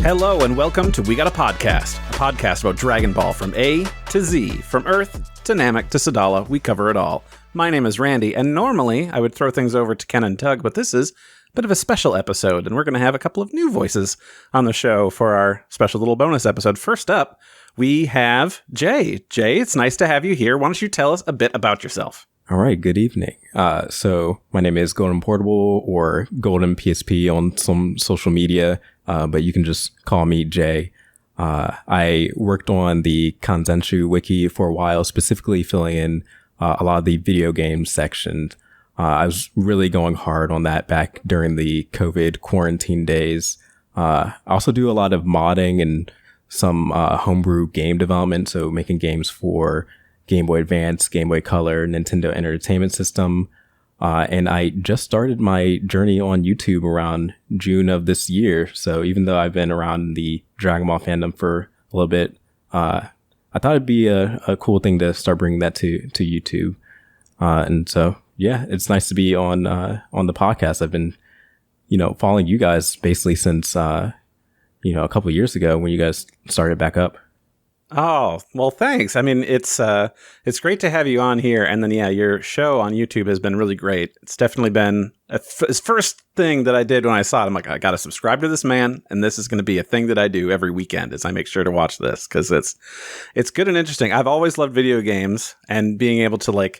Hello and welcome to We Got a podcast about Dragon Ball from A to Z, from Earth to Namek to Sadala. We cover it all. My name is Randy, and normally I would throw things over to Ken and Doug, but this is a bit of a special episode, and we're going to have a couple of new voices on the show for our special little bonus episode. First up, we have Jay. Jay, it's nice to have you here. Why don't you tell us a bit about yourself? All right, good evening. So my name is Golden Portable or Golden PSP on some social media, but you can just call me Jay. I worked on the Kanzenshu wiki for a while, specifically filling in a lot of the video game sections. I was really going hard on that back during the COVID quarantine days. I also do a lot of modding and some homebrew game development, so making games for Game Boy Advance, Game Boy Color, Nintendo Entertainment System. And I just started my journey on YouTube around June of this year. So even though I've been around the Dragon Ball fandom for a little bit, I thought it'd be a cool thing to start bringing that to YouTube. And so, yeah, it's nice to be on the podcast. I've been, following you guys basically since, a couple of years ago when you guys started back up. Oh, well, thanks. I mean, it's great to have you on here. And then, yeah, your show on YouTube has been really great. It's definitely been his first thing that I did when I saw it. I'm like, I got to subscribe to this man. And this is going to be a thing that I do every weekend is I make sure to watch this because it's good and interesting. I've always loved video games and being able to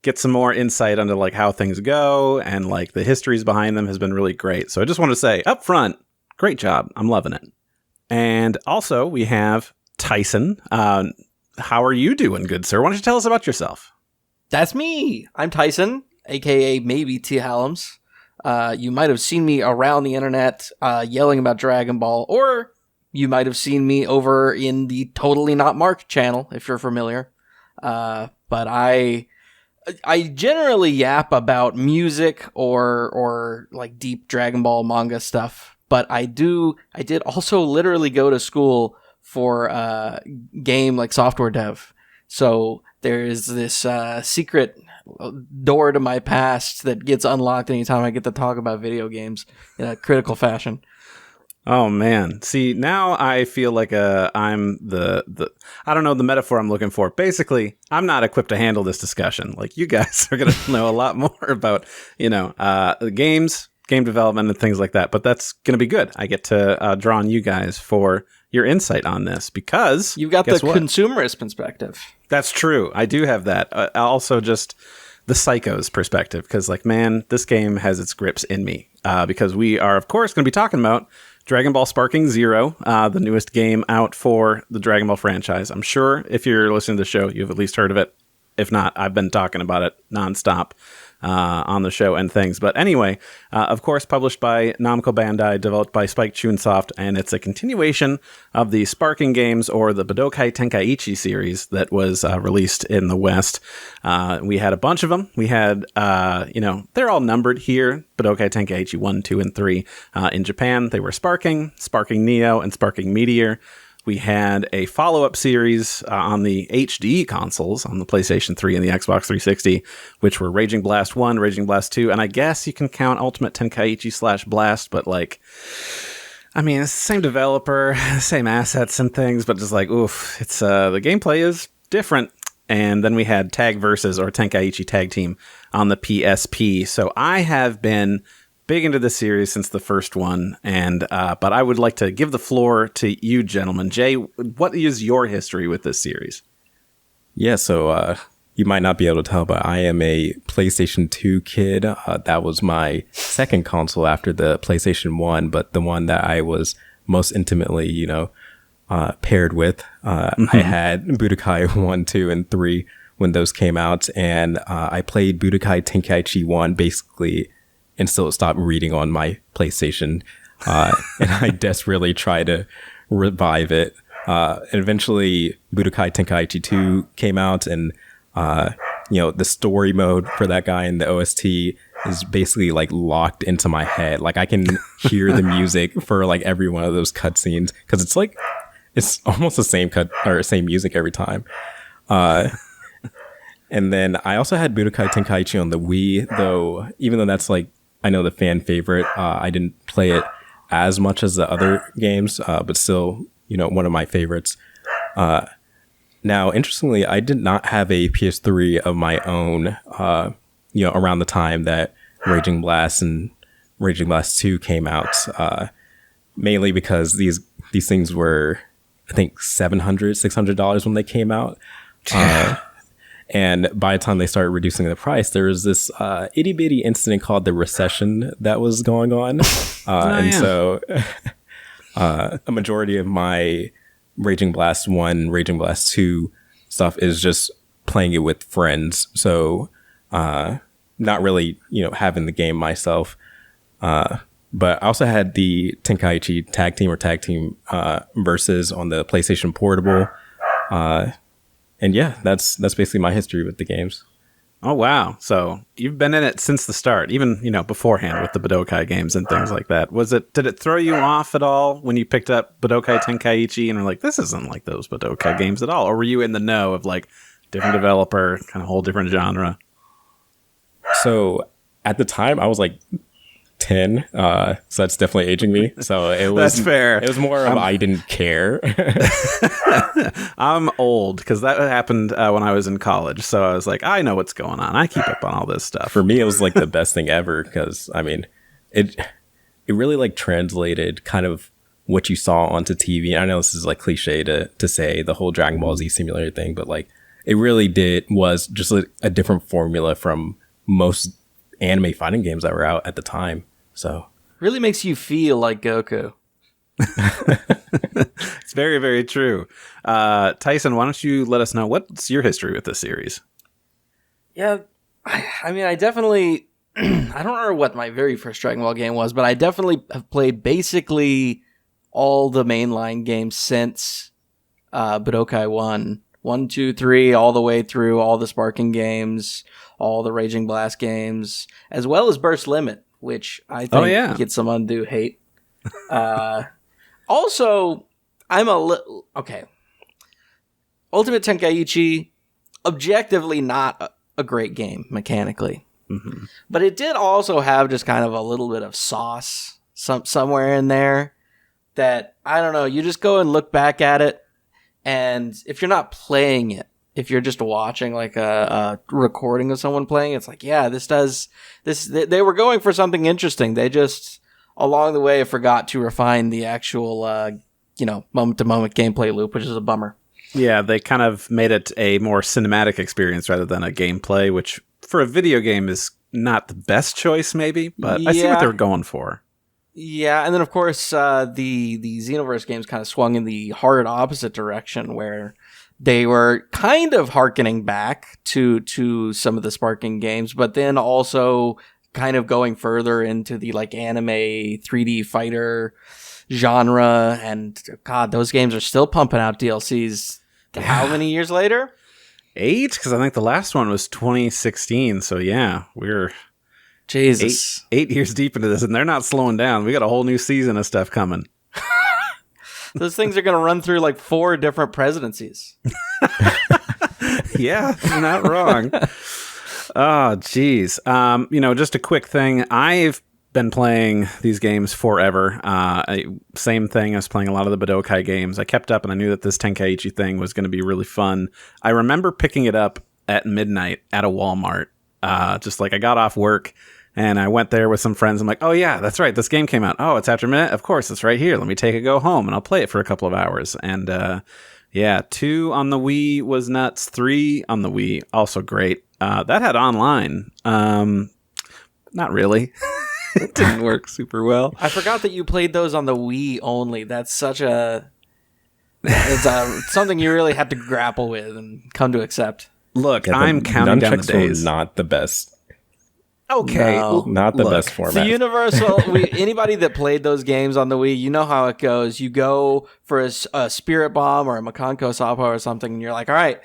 get some more insight into how things go and the histories behind them has been really great. So I just want to say up front, great job. I'm loving it. And also we have Tyson. How are you doing, good sir? Why don't you tell us about yourself? That's me. I'm Tyson, aka maybe T. Hallums. You might have seen me around the internet yelling about Dragon Ball, or you might have seen me over in the Totally Not Mark channel, if you're familiar. But I generally yap about music or deep Dragon Ball manga stuff. But I did also literally go to school for game software dev. So there's this secret door to my past that gets unlocked anytime I get to talk about video games in a critical fashion. Oh man. See, now I feel like I'm the I don't know the metaphor I'm looking for. Basically, I'm not equipped to handle this discussion. You guys are going to know a lot more about, the games, game development and things like that. But that's going to be good. I get to draw on you guys for your insight on this because you've got the consumerist perspective. That's true. I do have that. Also just the psycho's perspective because man, this game has its grips in me because we are of course going to be talking about Dragon Ball Sparking Zero, the newest game out for the Dragon Ball franchise. I'm sure if you're listening to the show, you've at least heard of it. If not, I've been talking about it nonstop on the show and things. But anyway, of course, published by Namco Bandai, developed by Spike Chunsoft, and it's a continuation of the Sparking games or the Budokai Tenkaichi series that was released in the West. We had a bunch of them. We had, they're all numbered here. Budokai Tenkaichi 1, 2, and 3. In Japan, they were Sparking, Sparking Neo, and Sparking Meteor. We had a follow-up series on the HD consoles, on the PlayStation 3 and the Xbox 360, which were Raging Blast 1, Raging Blast 2, and I guess you can count Ultimate Tenkaichi / Blast, but it's the same developer, same assets and things, but just oof, it's the gameplay is different. And then we had Tag Versus or Tenkaichi Tag Team on the PSP. So I have been big into this series since the first one, and but I would like to give the floor to you gentlemen. Jay, what is your history with this series? Yeah, so you might not be able to tell, but I am a PlayStation 2 kid. That was my second console after the PlayStation 1, but the one that I was most intimately, paired with. I had Budokai 1, 2, and 3 when those came out, and I played Budokai Tenkaichi 1 basically and still stopped reading on my PlayStation. And I desperately tried to revive it. And eventually Budokai Tenkaichi 2 came out, and the story mode for that guy in the OST is basically locked into my head. I can hear the music for every one of those cutscenes because it's almost the same cut or same music every time. And then I also had Budokai Tenkaichi on the Wii, though even though that's I know the fan favorite, I didn't play it as much as the other games, but still, one of my favorites. Now, interestingly, I did not have a PS3 of my own, around the time that Raging Blast and Raging Blast 2 came out, mainly because these things were, I think, $600 when they came out. And by the time they started reducing the price, there was this itty bitty incident called the recession that was going on. So a majority of my Raging Blast 1, Raging Blast 2 stuff is just playing it with friends. So not really, having the game myself. But I also had the Tenkaichi tag team versus on the PlayStation Portable. And yeah, that's basically my history with the games. Oh, wow. So you've been in it since the start, even, beforehand with the Budokai games and things like that. Did it throw you off at all when you picked up Budokai Tenkaichi and were like, this isn't like those Budokai games at all? Or were you in the know of like different developer, kind of whole different genre? So at the time I was like 10, so that's definitely aging me. So it was that's fair. It was more of I didn't care. I'm old because that happened when I was in college. So I was like, I know what's going on. I keep up on all this stuff. For me, it was like the best thing ever because I mean, it really like translated kind of what you saw onto TV. I know this is like cliche to say the whole Dragon Ball Z simulator thing, but like it really was just a different formula from most anime fighting games that were out at the time. So really makes you feel like Goku. It's very, very true. Tyson, why don't you let us know what's your history with this series? Yeah, I mean, I definitely, I don't remember what my very first Dragon Ball game was, but I definitely have played basically all the mainline games since Budokai 1, 2, 3, all the way through all the Sparking games, all the Raging Blast games, as well as Burst Limit, which I think gets some undue hate. Also, I'm a little... Okay. Ultimate Tenkaichi, objectively not a great game, mechanically. Mm-hmm. But it did also have just kind of a little bit of sauce somewhere in there that, I don't know, you just go and look back at it, and if you're not playing it, if you're just watching like a recording of someone playing, it's like, yeah, they were going for something interesting. They just, along the way, forgot to refine the actual, moment-to-moment gameplay loop, which is a bummer. Yeah, they kind of made it a more cinematic experience rather than a gameplay, which for a video game is not the best choice, maybe, but I see what they were going for. Yeah, and then of course the Xenoverse games kind of swung in the hard opposite direction, where they were kind of hearkening back to some of the Sparking games, but then also kind of going further into the like anime 3D fighter genre. And God, those games are still pumping out DLCs. Yeah. How many years later? 8, because I think the last one was 2016. So yeah, we're Jesus 8 years deep into this, and they're not slowing down. We got a whole new season of stuff coming. Those things are going to run through like 4 different presidencies. Yeah, you're not wrong. Oh, geez. Just a quick thing. I've been playing these games forever. Same thing. I was playing a lot of the Budokai games. I kept up, and I knew that this Tenkaichi thing was going to be really fun. I remember picking it up at midnight at a Walmart. Just like I got off work, and I went there with some friends. I'm like, oh yeah, that's right. This game came out. Oh, it's after midnight. Of course, it's right here. Let me take a go home, and I'll play it for a couple of hours. And 2 on the Wii was nuts. 3 on the Wii, also great. That had online. Not really. It didn't work super well. I forgot that you played those on the Wii only. That's such it's something you really had to grapple with and come to accept. Look, I'm counting down the days. Not the best. Okay, no. Not the best format. The Universal. Anybody that played those games on the Wii, you know how it goes. You go for a Spirit Bomb or a Makanko Sappo or something, and you're like, all right.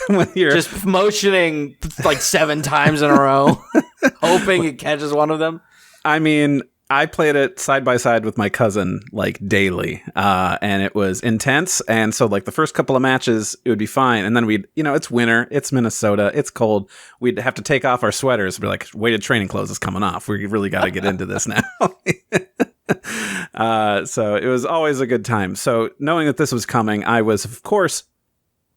When you're just motioning like 7 times in a row, hoping it catches one of them. I mean, I played it side by side with my cousin like daily, and it was intense. And so like the first couple of matches, it would be fine. And then we'd, it's winter, it's Minnesota, it's cold. We'd have to take off our sweaters. Be like, weighted training clothes is coming off. We really got to get into this now. So it was always a good time. So knowing that this was coming, I was, of course,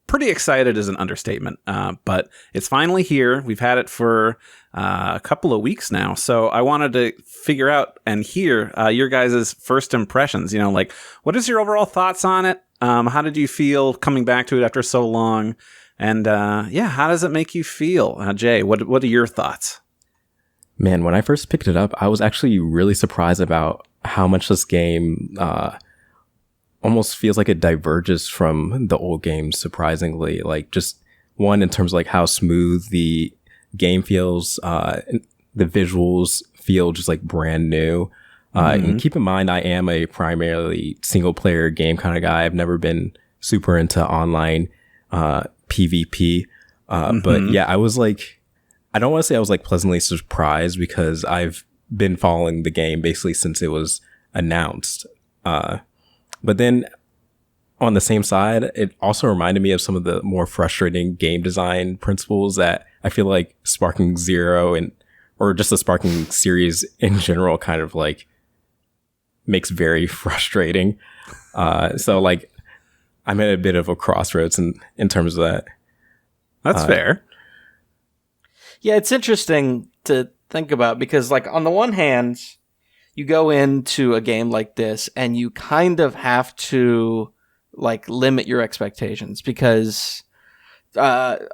pretty excited is an understatement, but it's finally here. We've had it for a couple of weeks now, so I wanted to figure out and hear your guys' first impressions. Like, what is your overall thoughts on it? How did you feel coming back to it after so long? And how does it make you feel? Jay, what are your thoughts? Man, when I first picked it up, I was actually really surprised about how much this game almost feels like it diverges from the old games, surprisingly. Like, just one, in terms of like how smooth the game feels, the visuals feel just like brand new. And keep in mind, I am a primarily single player game kind of guy. I've never been super into online PvP. But yeah, I was like, I don't want to say I was like pleasantly surprised, because I've been following the game basically since it was announced. But then on the same side, it also reminded me of some of the more frustrating game design principles that I feel like Sparking Zero or just the Sparking series in general kind of like makes very frustrating. So like I'm at a bit of a crossroads in terms of that. That's fair. Yeah, it's interesting to think about, because like on the one hand, you go into a game like this and you kind of have to like limit your expectations, because Budokai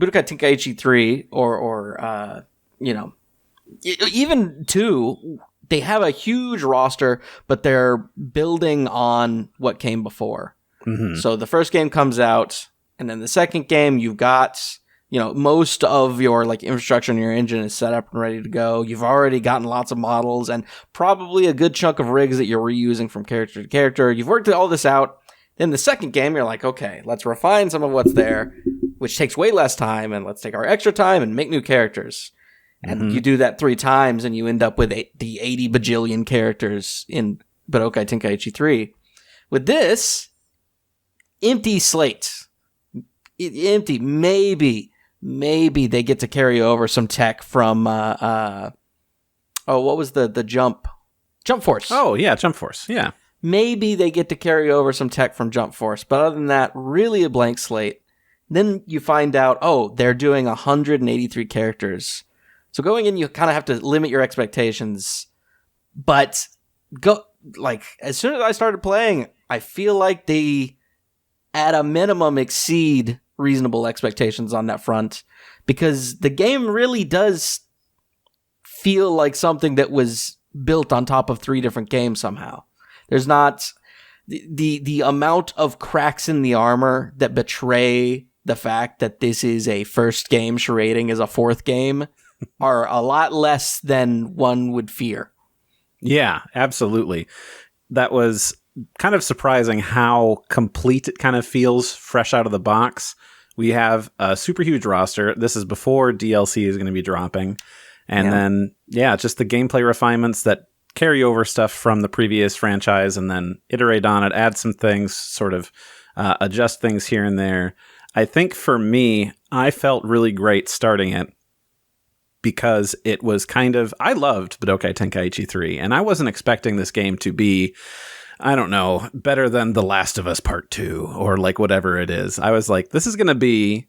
Tenkaichi 3 or even 2, they have a huge roster, but they're building on what came before. So the first game comes out, and then the second game, you've got most of your like infrastructure and your engine is set up and ready to go. You've already gotten lots of models and probably a good chunk of rigs that you're reusing from character to character. You've worked all this out. Then the second game, you're like, okay, let's refine some of what's there, which takes way less time, and let's take our extra time and make new characters. And you do that 3 times, and you end up with the 80 bajillion characters in Budokai Tenkaichi 3. With this, empty slate. Empty. Maybe they get to carry over some tech from what was the Jump Force? Oh yeah, Jump Force. Yeah. Maybe they get to carry over some tech from Jump Force, but other than that, really a blank slate. Then you find out, they're doing 183 characters. So going in, you kind of have to limit your expectations. But as soon as I started playing, I feel like they, at a minimum, exceed reasonable expectations on that front, because the game really does feel like something that was built on top of 3 different games somehow. There's not the amount of cracks in the armor that betray the fact that this is a first game charading as a 4th game are a lot less than one would fear. Yeah, absolutely. That was kind of surprising how complete it kind of feels fresh out of the box. We have a super huge roster. This is before DLC is going to be dropping. And then, just the gameplay refinements that carry over stuff from the previous franchise and then iterate on it, add some things, sort of adjust things here and there. I think for me, I felt really great starting it, because it was I loved Budokai Tenkaichi 3, and I wasn't expecting this game to be, I don't know, better than The Last of Us Part 2 or like whatever it is. I was like, this is going to be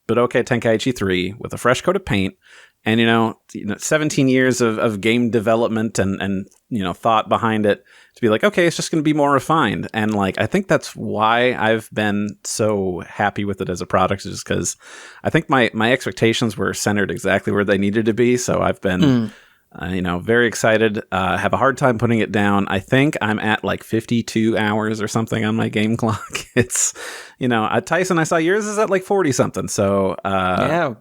Budokai Tenkaichi 3 with a fresh coat of paint, and 17 years of game development and thought behind it, to be like, okay, it's just going to be more refined. And like, I think that's why I've been so happy with it as a product, just because I think my expectations were centered exactly where they needed to be. So I've been very excited. Have a hard time putting it down. I think I'm at like 52 hours or something on my game clock. It's, Tyson, I saw yours is at like 40 something. So yeah.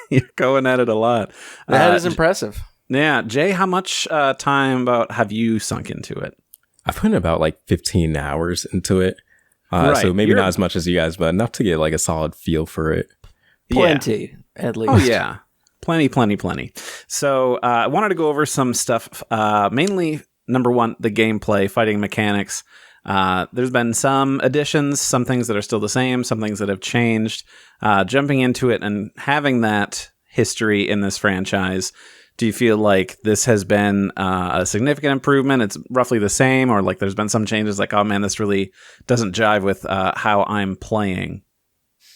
You're going at it a lot. That is impressive. Yeah. Jay, how much time have you sunk into it? I've put in about like 15 hours into it. Right. So maybe not as much as you guys, but enough to get like a solid feel for it. Plenty, at least. Oh, yeah. Plenty. So I wanted to go over some stuff, mainly, number one, the gameplay, fighting mechanics. There's been some additions, some things that are still the same, some things that have changed. Jumping into it and having that history in this franchise, do you feel like this has been a significant improvement? It's roughly the same, or like there's been some changes like, oh man, this really doesn't jive with how I'm playing?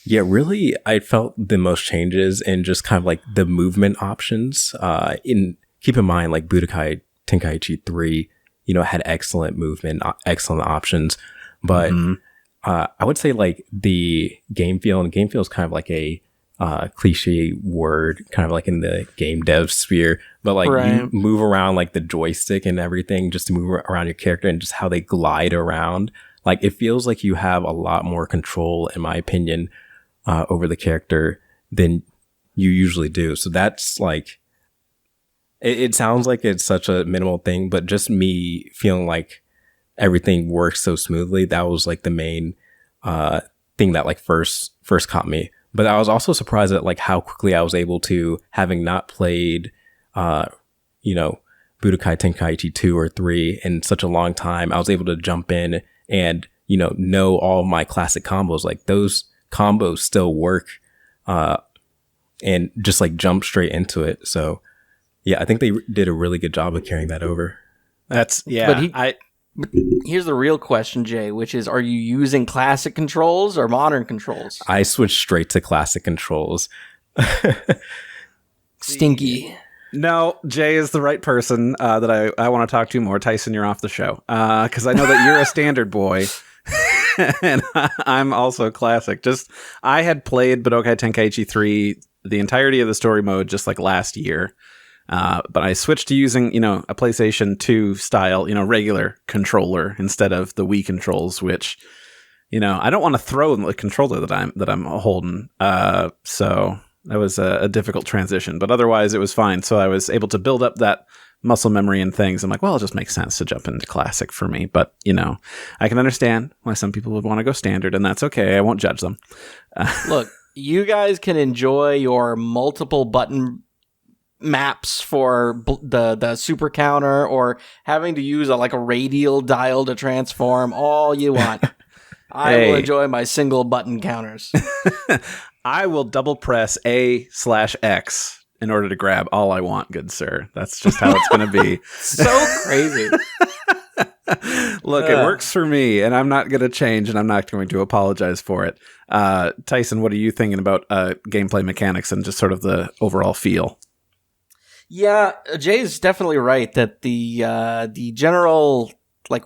Yeah, really, I felt the most changes in just kind of like the movement options. Keep in mind, like Budokai Tenkaichi 3, had excellent movement, excellent options. But I would say like the game feel is kind of like a cliche word, kind of like in the game dev sphere. But like you move around like the joystick and everything just to move around your character and just how they glide around. Like it feels like you have a lot more control, in my opinion, over the character than you usually do. So that's like, it sounds like it's such a minimal thing, but just me feeling like everything works so smoothly, that was like the main thing that like first caught me. But I was also surprised at like how quickly I was able to, having not played Budokai Tenkaichi 2 or 3 in such a long time, I was able to jump in and know all my classic combos. Like those combos still work, and just like jump straight into it. So yeah, I think they did a really good job of carrying that over. That's but here's the real question, Jay, which is, are you using classic controls or modern controls? I switched straight to classic controls. Stinky. No, Jay is the right person that I want to talk to more. Tyson, you're off the show. Because I know that you're a standard boy. And I'm also classic. I had played Budokai Tenkaichi 3, the entirety of the story mode, just like last year. But I switched to using, a PlayStation 2 style, regular controller instead of the Wii controls, which, I don't want to throw the controller that I'm holding. So that was a difficult transition, but otherwise it was fine. So I was able to build up that muscle memory and things. I'm like, well, it just makes sense to jump into classic for me. But, I can understand why some people would want to go standard, and that's okay. I won't judge them. Look, you guys can enjoy your multiple button maps for the super counter, or having to use a radial dial to transform, all you want. I will enjoy my single button counters. I will double press A/X in order to grab all I want, good sir. That's just how it's going to be. So crazy. Look, it works for me, and I'm not going to change, and I'm not going to apologize for it. Tyson, what are you thinking about gameplay mechanics and just sort of the overall feel? Yeah, Jay's definitely right that the general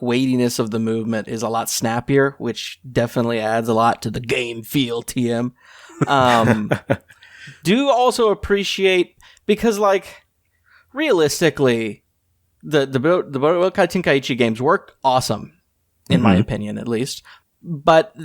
weightiness of the movement is a lot snappier, which definitely adds a lot to the game feel. TM. Do also appreciate, because realistically, the Budokai Tenkaichi games work awesome, in my opinion, at least. But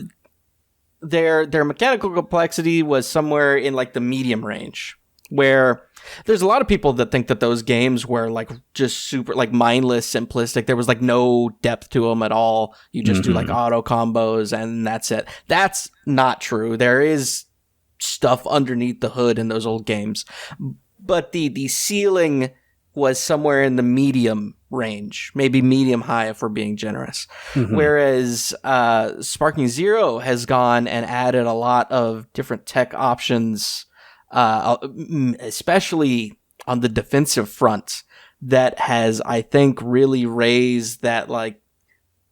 their mechanical complexity was somewhere in the medium range, where there's a lot of people that think that those games were just super mindless, simplistic. There was no depth to them at all. You just do auto combos and that's it. That's not true. There is stuff underneath the hood in those old games, but the ceiling was somewhere in the medium range, maybe medium high if we're being generous. Whereas Sparking Zero has gone and added a lot of different tech options, especially on the defensive front, that has, I think, really raised that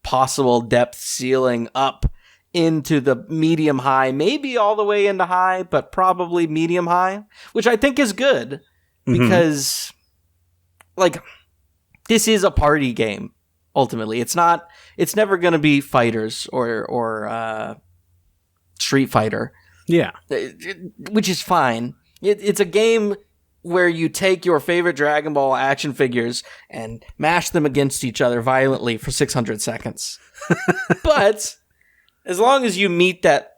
possible depth ceiling up into the medium high, maybe all the way into high, but probably medium high, which I think is good, because this is a party game. Ultimately, it's never going to be fighters or Street Fighter. Yeah. Which is fine. It's a game where you take your favorite Dragon Ball action figures and mash them against each other violently for 600 seconds. But as long as you meet that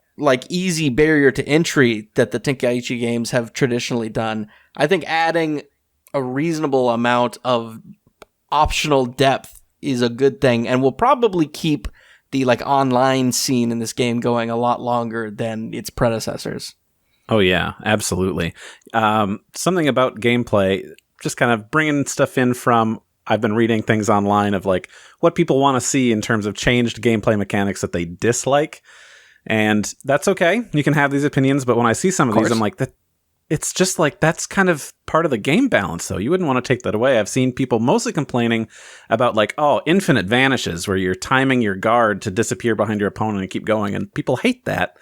easy barrier to entry that the Tenkaichi games have traditionally done, I think adding a reasonable amount of optional depth is a good thing, and will probably keep the online scene in this game going a lot longer than its predecessors. Oh yeah, absolutely. Something about gameplay, just kind of bringing stuff in from. I've been reading things online of like what people want to see in terms of changed gameplay mechanics that they dislike, and that's okay. You can have these opinions, but when I see some of these, I'm like, that. It's just like that's kind of part of the game balance, though. You wouldn't want to take that away. I've seen people mostly complaining about like, oh, infinite vanishes, where you're timing your guard to disappear behind your opponent and keep going, and people hate that.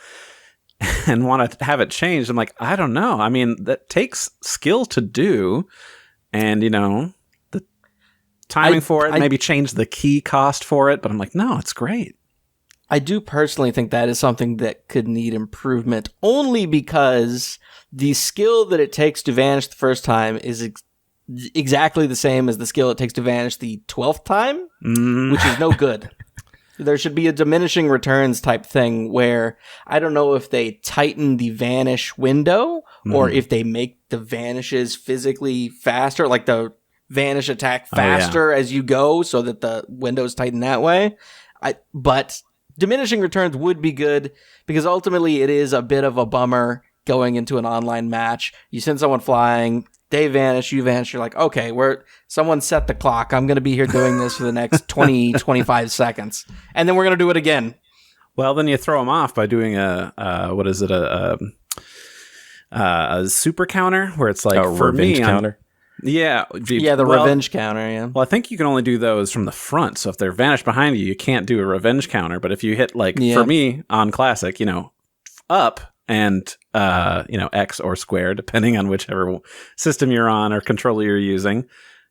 And want to have it changed. I'm like, I don't know. I mean, that takes skill to do, and the timing for it. Maybe change the key cost for it. But I'm like, no, it's great. I do personally think that is something that could need improvement, only because the skill that it takes to vanish the first time is exactly the same as the skill it takes to vanish the 12th time, which is no good. There should be a diminishing returns type thing where I don't know if they tighten the vanish window or if they make the vanishes physically faster, like the vanish attack faster as you go so that the windows tighten that way. But diminishing returns would be good because ultimately it is a bit of a bummer going into an online match. You send someone flying, they vanish, you vanish, you're like, okay, someone set the clock. I'm going to be here doing this for the next 20, 25 seconds. And then we're going to do it again. Well, then you throw them off by doing a super counter where it's like a revenge counter. Yeah, the revenge counter, yeah. Well, I think you can only do those from the front. So if they're vanished behind you, you can't do a revenge counter. But if you hit for me on classic, up and X or square, depending on whichever system you're on or controller you're using,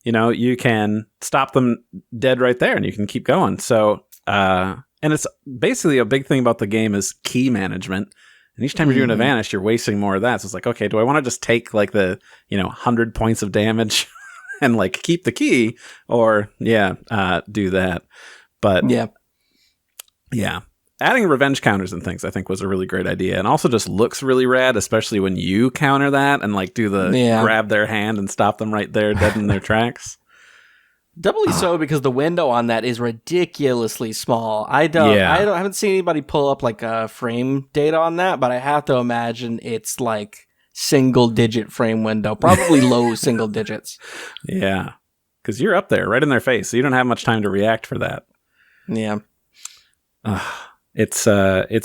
you can stop them dead right there and you can keep going. So and it's basically a big thing about the game is key management. And each time you're doing a vanish, you're wasting more of that. So it's like, okay, do I want to just take like the 100 points of damage and like keep the key, or do that? But yeah, adding revenge counters and things I think was a really great idea, and also just looks really rad, especially when you counter that and like do the grab their hand and stop them right there dead in their tracks. Doubly so because the window on that is ridiculously small. I haven't seen anybody pull up like a frame data on that, but I have to imagine it's like single digit frame window, probably low single digits. Yeah, because you're up there right in their face, so you don't have much time to react for that. Yeah, it's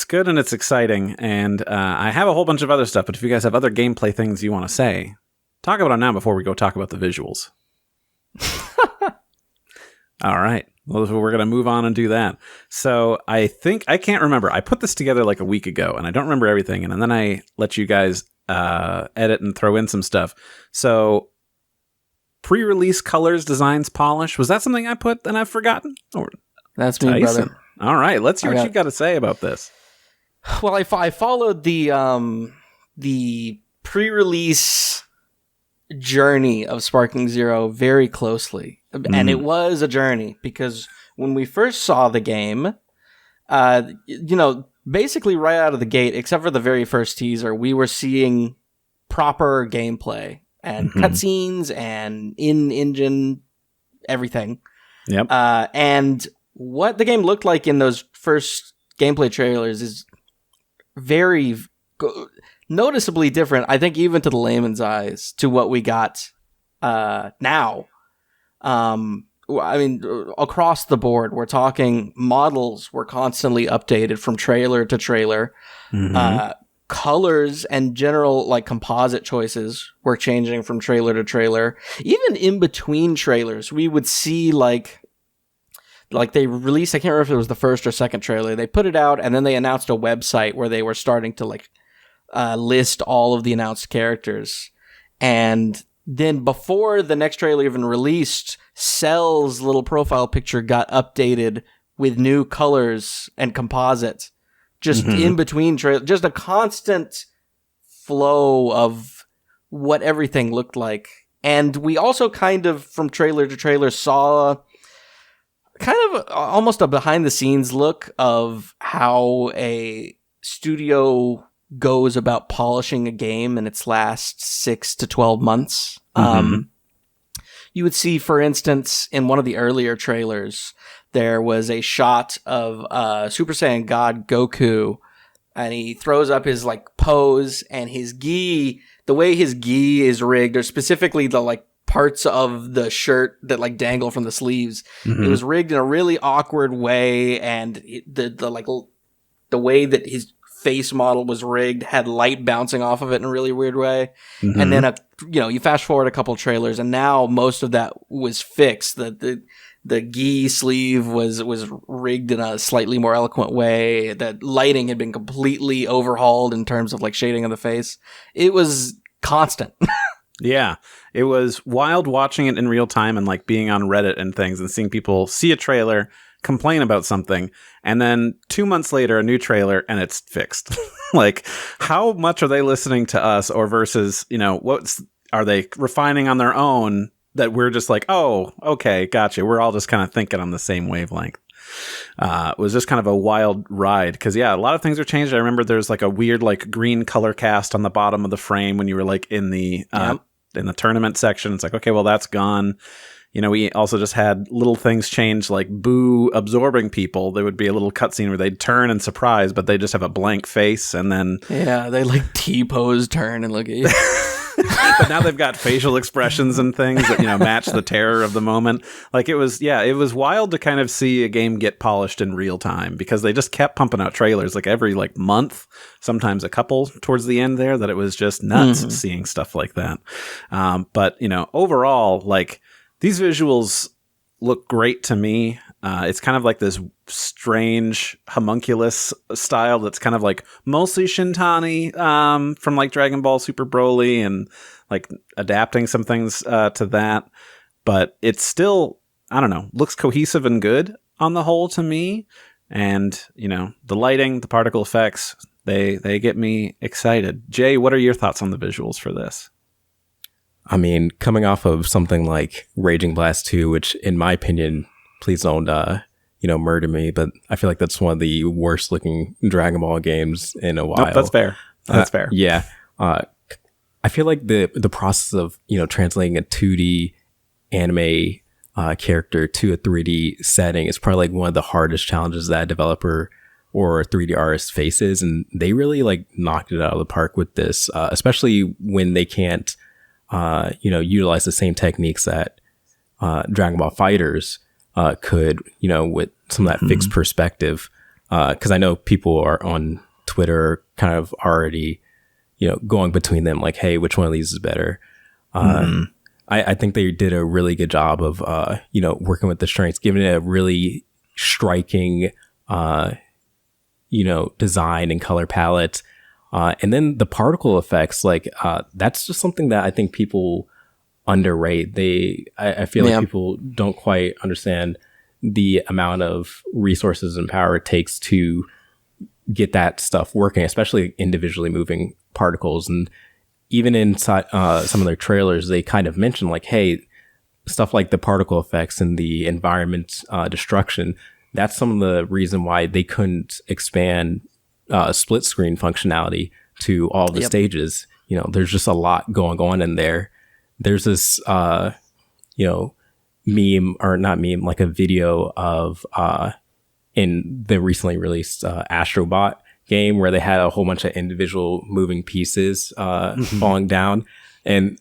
good and it's exciting, and I have a whole bunch of other stuff. But if you guys have other gameplay things you want to say, talk about it now before we go talk about the visuals. All right. Well, we're going to move on and do that. So I can't remember. I put this together like a week ago, and I don't remember everything. And then I let you guys edit and throw in some stuff. So pre-release colors, designs, polish. Was that something I put and I've forgotten? Or that's me, Tyson? Brother. All right. Let's hear what you've got to say about this. Well, I followed the pre-release journey of Sparking Zero very closely. And it was a journey because when we first saw the game, basically right out of the gate, except for the very first teaser, we were seeing proper gameplay and cutscenes and in-engine everything. Yep. And what the game looked like in those first gameplay trailers is very noticeably different, I think, even to the layman's eyes, to what we got now. I mean, across the board, we're talking models were constantly updated from trailer to trailer. Colors and general like composite choices were changing from trailer to trailer. Even in between trailers, we would see like they released, I can't remember if it was the first or second trailer. They put it out and then they announced a website where they were starting to like list all of the announced characters. And then before the next trailer even released, Cell's little profile picture got updated with new colors and composite. Just in between trailers, just a constant flow of what everything looked like. And we also kind of, from trailer to trailer, saw kind of almost a behind the scenes look of how a studio goes about polishing a game in its last 6 to 12 months. You would see, for instance, in one of the earlier trailers, there was a shot of Super Saiyan God Goku and he throws up his like pose, and his gi, the way his gi is rigged, or specifically the like parts of the shirt that like dangle from the sleeves, it was rigged in a really awkward way, and the way that his face model was rigged had light bouncing off of it in a really weird way. And then you fast forward a couple trailers, and now most of that was fixed. The gi sleeve was rigged in a slightly more eloquent way. That lighting had been completely overhauled in terms of like shading of the face. It was constant. Yeah, it was wild watching it in real time and like being on Reddit and things and seeing people see a trailer, complain about something, and then 2 months later a new trailer and it's fixed. Like, how much are they listening to us, or versus, are they refining on their own that we're just like, oh, okay, gotcha. We're all just kind of thinking on the same wavelength. It was just kind of a wild ride because, yeah, a lot of things are changed. I remember there's like a weird like green color cast on the bottom of the frame when you were like in the tournament section. It's like, okay, well, that's gone. We also just had little things change, like Boo absorbing people. There would be a little cutscene where they'd turn in surprise, but they just have a blank face, and then they like T-pose, turn, and look at you. But now they've got facial expressions and things that match the terror of the moment. Like it was wild to kind of see a game get polished in real time, because they just kept pumping out trailers like every like month, sometimes a couple towards the end there, that it was just nuts seeing stuff like that. But overall, like, these visuals look great to me. It's kind of like this strange homunculus style that's kind of like mostly Shintani from like Dragon Ball Super Broly, and like adapting some things to that. But it's still, I don't know, looks cohesive and good on the whole to me. And, the lighting, the particle effects, they get me excited. Jay, what are your thoughts on the visuals for this? I mean, coming off of something like Raging Blast 2, which in my opinion, please don't, murder me, but I feel like that's one of the worst looking Dragon Ball games in a while. Nope, that's fair. That's fair. Yeah. I feel like the process of, translating a 2D anime character to a 3D setting is probably like one of the hardest challenges that a developer or a 3D artist faces. And they really like knocked it out of the park with this, especially when they can't, utilize the same techniques that Dragon Ball Fighters could, with some of that fixed perspective. Because I know people are on Twitter kind of already, going between them like, hey, which one of these is better? I think they did a really good job of, working with the strengths, giving it a really striking, design and color palette. And then the particle effects, like, that's just something that I think people underrate. I feel like people don't quite understand the amount of resources and power it takes to get that stuff working, especially individually moving particles. And even inside some of their trailers, they kind of mention like, hey, stuff like the particle effects and the environment destruction, that's some of the reason why they couldn't expand split screen functionality to all the stages. There's just a lot going on in there. There's this, meme, or not meme, like a video of in the recently released Astrobot game where they had a whole bunch of individual moving pieces falling down, and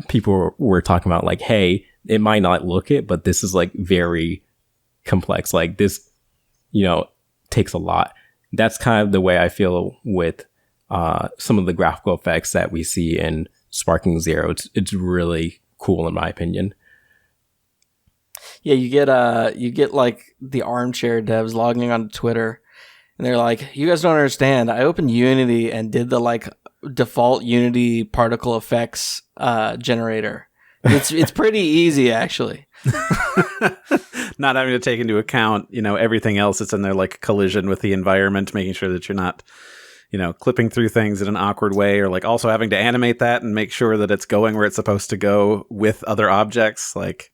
people were talking about like, hey, it might not look it, but this is like very complex. Like this, takes a lot. That's kind of the way I feel with some of the graphical effects that we see in Sparking Zero. It's really cool in my opinion. Yeah, you get like the armchair devs logging on Twitter, and they're like, "You guys don't understand. I opened Unity and did the like default Unity particle effects generator. It's pretty easy actually." Not having to take into account, everything else that's in there, like collision with the environment, making sure that you're not, clipping through things in an awkward way, or like also having to animate that and make sure that it's going where it's supposed to go with other objects. Like,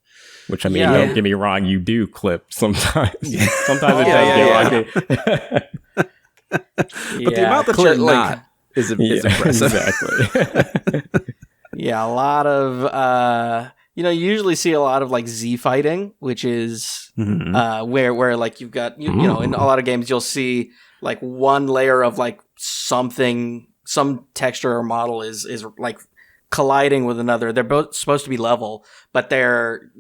which I mean, don't get me wrong, you do clip sometimes. Sometimes it does get lucky. But the amount that you're not is impressive. Exactly. Yeah, a lot of you usually see a lot of like Z fighting, which is where like you've got in a lot of games you'll see like one layer of like some texture or model is like colliding with another. They're both supposed to be level, but they're,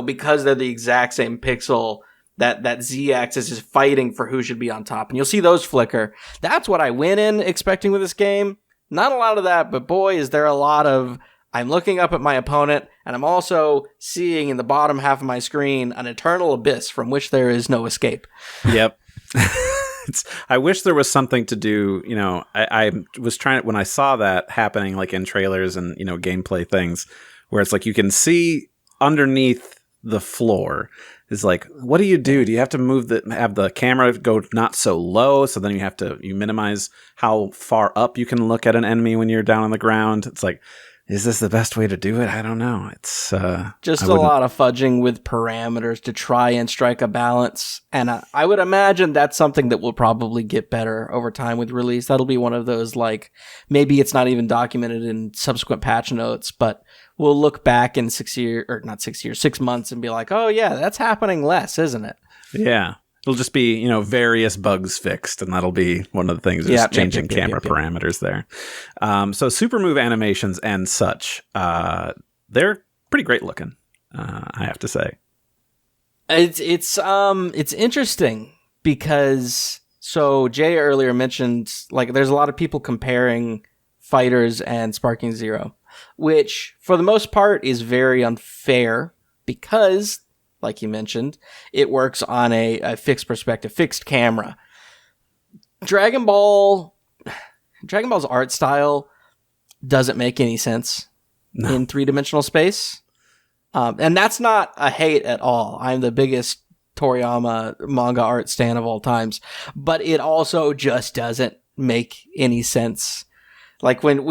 because they're the exact same pixel, that Z-axis is fighting for who should be on top. And you'll see those flicker. That's what I went in expecting with this game. Not a lot of that, but boy, is there a lot of, I'm looking up at my opponent, and I'm also seeing in the bottom half of my screen an eternal abyss from which there is no escape. Yep. I wish there was something to do. I was trying, when I saw that happening, like in trailers and gameplay things, where it's like you can see underneath the floor. Is like, what do? Do you have to have the camera go not so low, so then you minimize how far up you can look at an enemy when you're down on the ground? It's like, is this the best way to do it? I don't know. It's just a lot of fudging with parameters to try and strike a balance. And I would imagine that's something that will probably get better over time with release. That'll be one of those, like, maybe it's not even documented in subsequent patch notes, but we'll look back in 6 months and be like, oh yeah, that's happening less, isn't it? Yeah. It'll just be, various bugs fixed, and that'll be one of the things, just changing camera parameters there. So super move animations and such, they're pretty great looking, I have to say. It's interesting because, so Jay earlier mentioned, like, there's a lot of people comparing Fighters and Sparking Zero, which for the most part is very unfair because, like you mentioned, it works on a fixed perspective, fixed camera. Dragon Ball's art style doesn't make any sense in three-dimensional space. And that's not a hate at all. I'm the biggest Toriyama manga art stan of all times. But it also just doesn't make any sense. Like when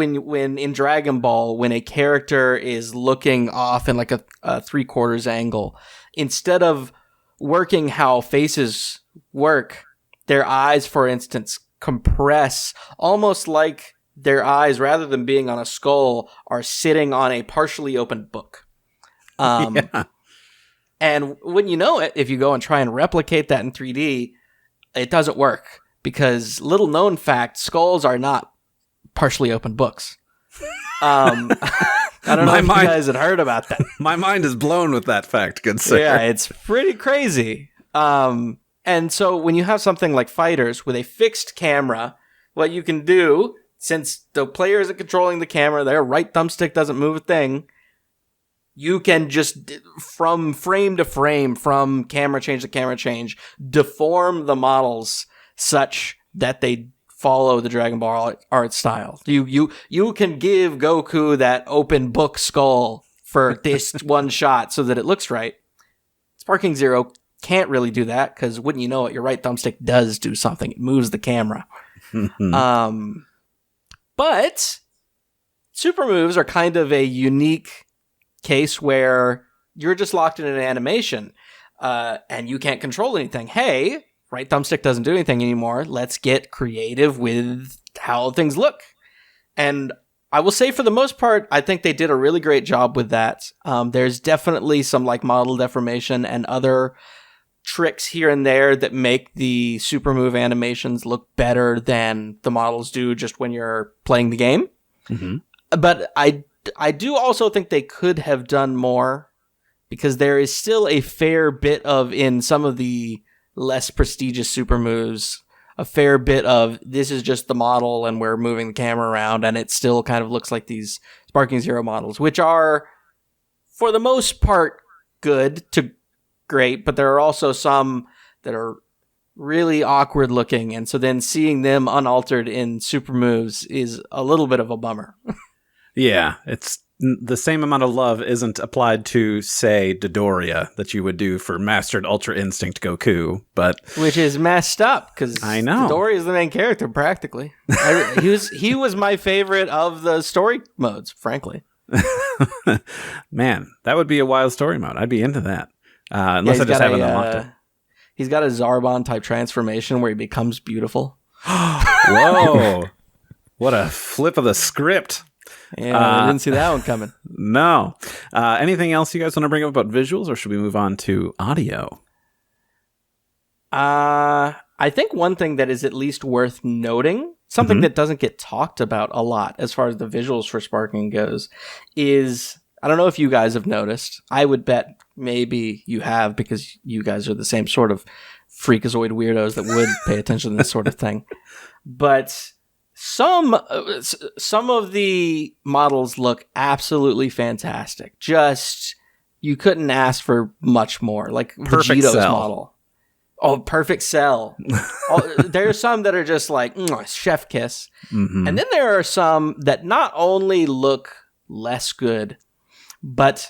in Dragon Ball, when a character is looking off in like a 3/4 angle, instead of working how faces work, their eyes, for instance, compress almost like their eyes, rather than being on a skull, are sitting on a partially opened book. Yeah. And when you know it, if you go and try and replicate that in 3D, it doesn't work because, little known fact, skulls are not partially open books. I don't know if you guys had heard about that. My mind is blown with that fact, good sir. Yeah, it's pretty crazy. And so when you have something like Fighters with a fixed camera, what you can do, since the player isn't controlling the camera, their right thumbstick doesn't move a thing, you can just, from frame to frame, from camera change to camera change, deform the models such that they follow the Dragon Ball art style. You can give Goku that open book skull for this one shot so that it looks right. Sparking Zero can't really do that because, wouldn't you know it, your right thumbstick does do something. It moves the camera. But super moves are kind of a unique case where you're just locked in an animation and you can't control anything. Hey, right thumbstick doesn't do anything anymore. Let's get creative with how things look. And I will say, for the most part, I think they did a really great job with that. There's definitely some like model deformation and other tricks here and there that make the super move animations look better than the models do just when you're playing the game. Mm-hmm. But I do also think they could have done more, because there is still a fair bit of, in some of the less prestigious super moves, a fair bit of, this is just the model and we're moving the camera around, and it still kind of looks like these Sparking Zero models, which are, for the most part, good to great, but there are also some that are really awkward looking, and so then seeing them unaltered in super moves is a little bit of a bummer. Yeah, it's the same amount of love isn't applied to, say, Dodoria that you would do for Mastered Ultra Instinct Goku, but which is messed up because I know Dodoria is the main character practically. He was my favorite of the story modes, frankly. Man, that would be a wild story mode. I'd be into that, unless I just haven't unlocked it. He's got a Zarbon type transformation where he becomes beautiful. Whoa! What a flip of the script. Yeah, I didn't see that one coming. No. Anything else you guys want to bring up about visuals, or should we move on to audio? I think one thing that is at least worth noting, something that doesn't get talked about a lot as far as the visuals for Sparking goes is, I don't know if you guys have noticed. I would bet maybe you have, because you guys are the same sort of freakazoid weirdos that would pay attention to this sort of thing. But some of the models look absolutely fantastic. Just, you couldn't ask for much more. Like Perfect Vegito's Cell. model. Oh, perfect cell. There's some that are just like chef kiss. Mm-hmm. And then there are some that not only look less good, but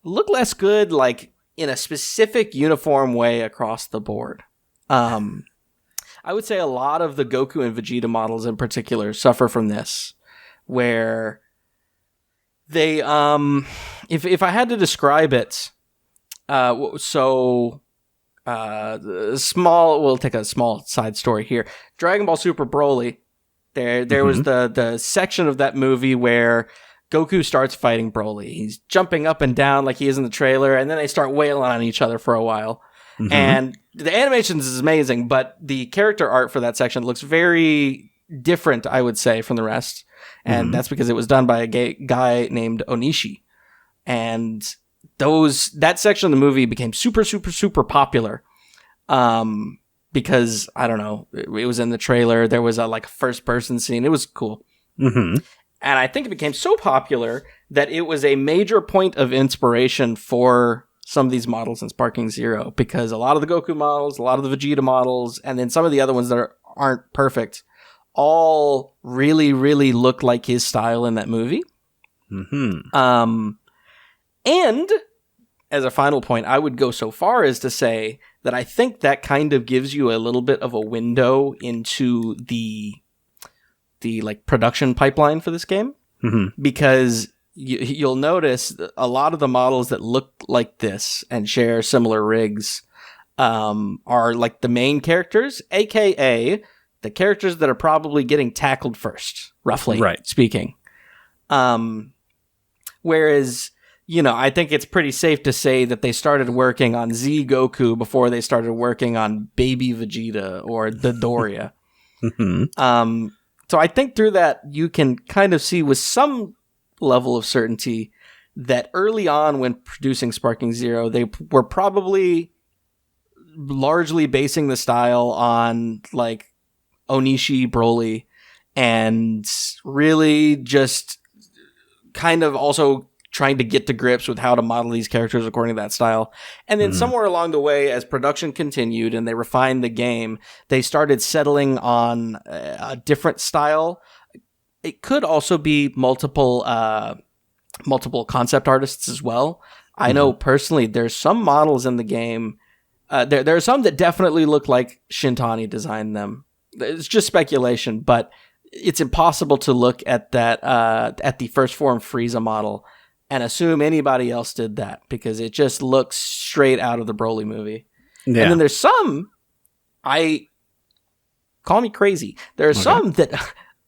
look less good like in a specific uniform way across the board. I would say a lot of the Goku and Vegeta models in particular suffer from this, where they, if I had to describe it, we'll take a small side story here. Dragon Ball Super Broly, there was the section of that movie where Goku starts fighting Broly. He's jumping up and down like he is in the trailer, and then they start wailing on each other for a while. Mm-hmm. And the animations is amazing, but the character art for that section looks very different, I would say, from the rest. And that's because it was done by a guy named Onishi. And that section of the movie became super, super, super popular. Because, I don't know, it was in the trailer. There was a first person scene. It was cool. Mm-hmm. And I think it became so popular that it was a major point of inspiration for some of these models in Sparking Zero, because a lot of the Goku models, a lot of the Vegeta models, and then some of the other ones that aren't perfect, all really, really look like his style in that movie. Mm-hmm. And as a final point, I would go so far as to say that I think that kind of gives you a little bit of a window into the production pipeline for this game, because you'll notice a lot of the models that look like this and share similar rigs are like the main characters, aka the characters that are probably getting tackled first, roughly speaking. Whereas, I think it's pretty safe to say that they started working on Z Goku before they started working on Baby Vegeta or Dodoria. So I think through that, you can kind of see with some level of certainty that early on when producing Sparking Zero, they were probably largely basing the style on like Onishi Broly, and really just kind of also trying to get to grips with how to model these characters according to that style. And then somewhere along the way, as production continued and they refined the game, they started settling on a different style. It could also be multiple concept artists as well. I know personally there's some models in the game. There are some that definitely look like Shintani designed them. It's just speculation, but it's impossible to look at that at the first form Frieza model and assume anybody else did that, because it just looks straight out of the Broly movie. Yeah. And then there's some, call me crazy, there are some that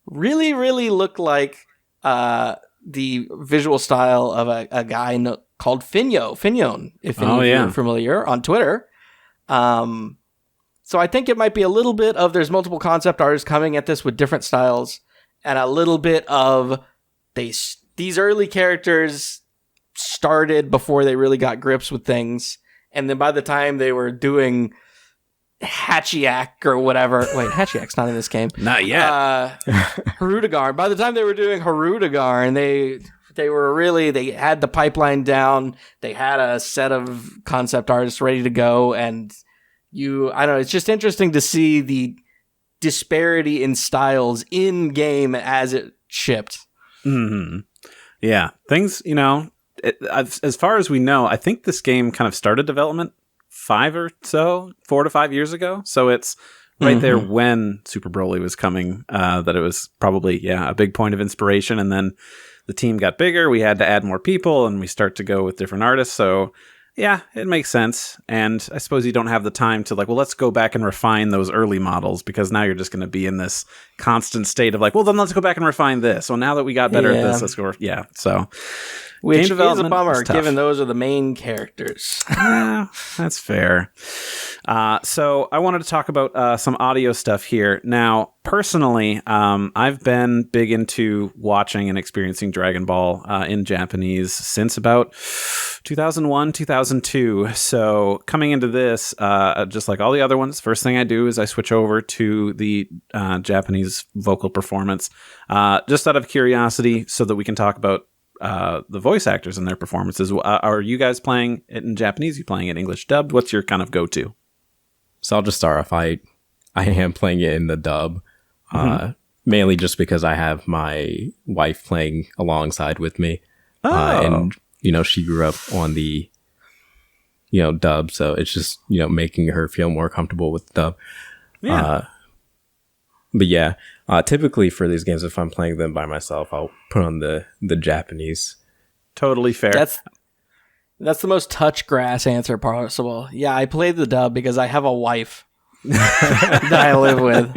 really, really look like the visual style of a guy called Finyon, if any of you are familiar, on Twitter. So I think it might be a little bit of there's multiple concept artists coming at this with different styles, and a little bit of these early characters started before they really got grips with things, and then by the time they were doing Hachiak or whatever, wait, Hachiak's not in this game. Not yet. Harudagar. By the time they were doing Harudagar, and they had the pipeline down, they had a set of concept artists ready to go, and I don't know, it's just interesting to see the disparity in styles in game as it shipped. Mm-hmm. Yeah, things, as far as we know, I think this game kind of started development 4 to 5 years ago. So it's right there when Super Broly was coming, that it was probably, a big point of inspiration. And then the team got bigger. We had to add more people and we start to go with different artists. So yeah, it makes sense. And I suppose you don't have the time to let's go back and refine those early models, because now you're just going to be in this constant state of then let's go back and refine this. So now that we got better at this, let's go. Yeah. So which is a bummer, given those are the main characters. Yeah, that's fair. So I wanted to talk about some audio stuff here. Now, personally, I've been big into watching and experiencing Dragon Ball in Japanese since about 2001, 2002. So coming into this, just like all the other ones, first thing I do is I switch over to the Japanese vocal performance, just out of curiosity, so that we can talk about the voice actors and their performances. Are you guys playing it in Japanese? Are you playing it English dubbed? What's your kind of go-to? So I'll just start off. I am playing it in the dub, mainly just because I have my wife playing alongside with me. And, she grew up on the, dub. So it's just, making her feel more comfortable with the dub. Yeah. But yeah, typically for these games, if I'm playing them by myself, I'll put on the Japanese. Totally fair. That's the most touch grass answer possible. Yeah, I played the dub because I have a wife that I live with.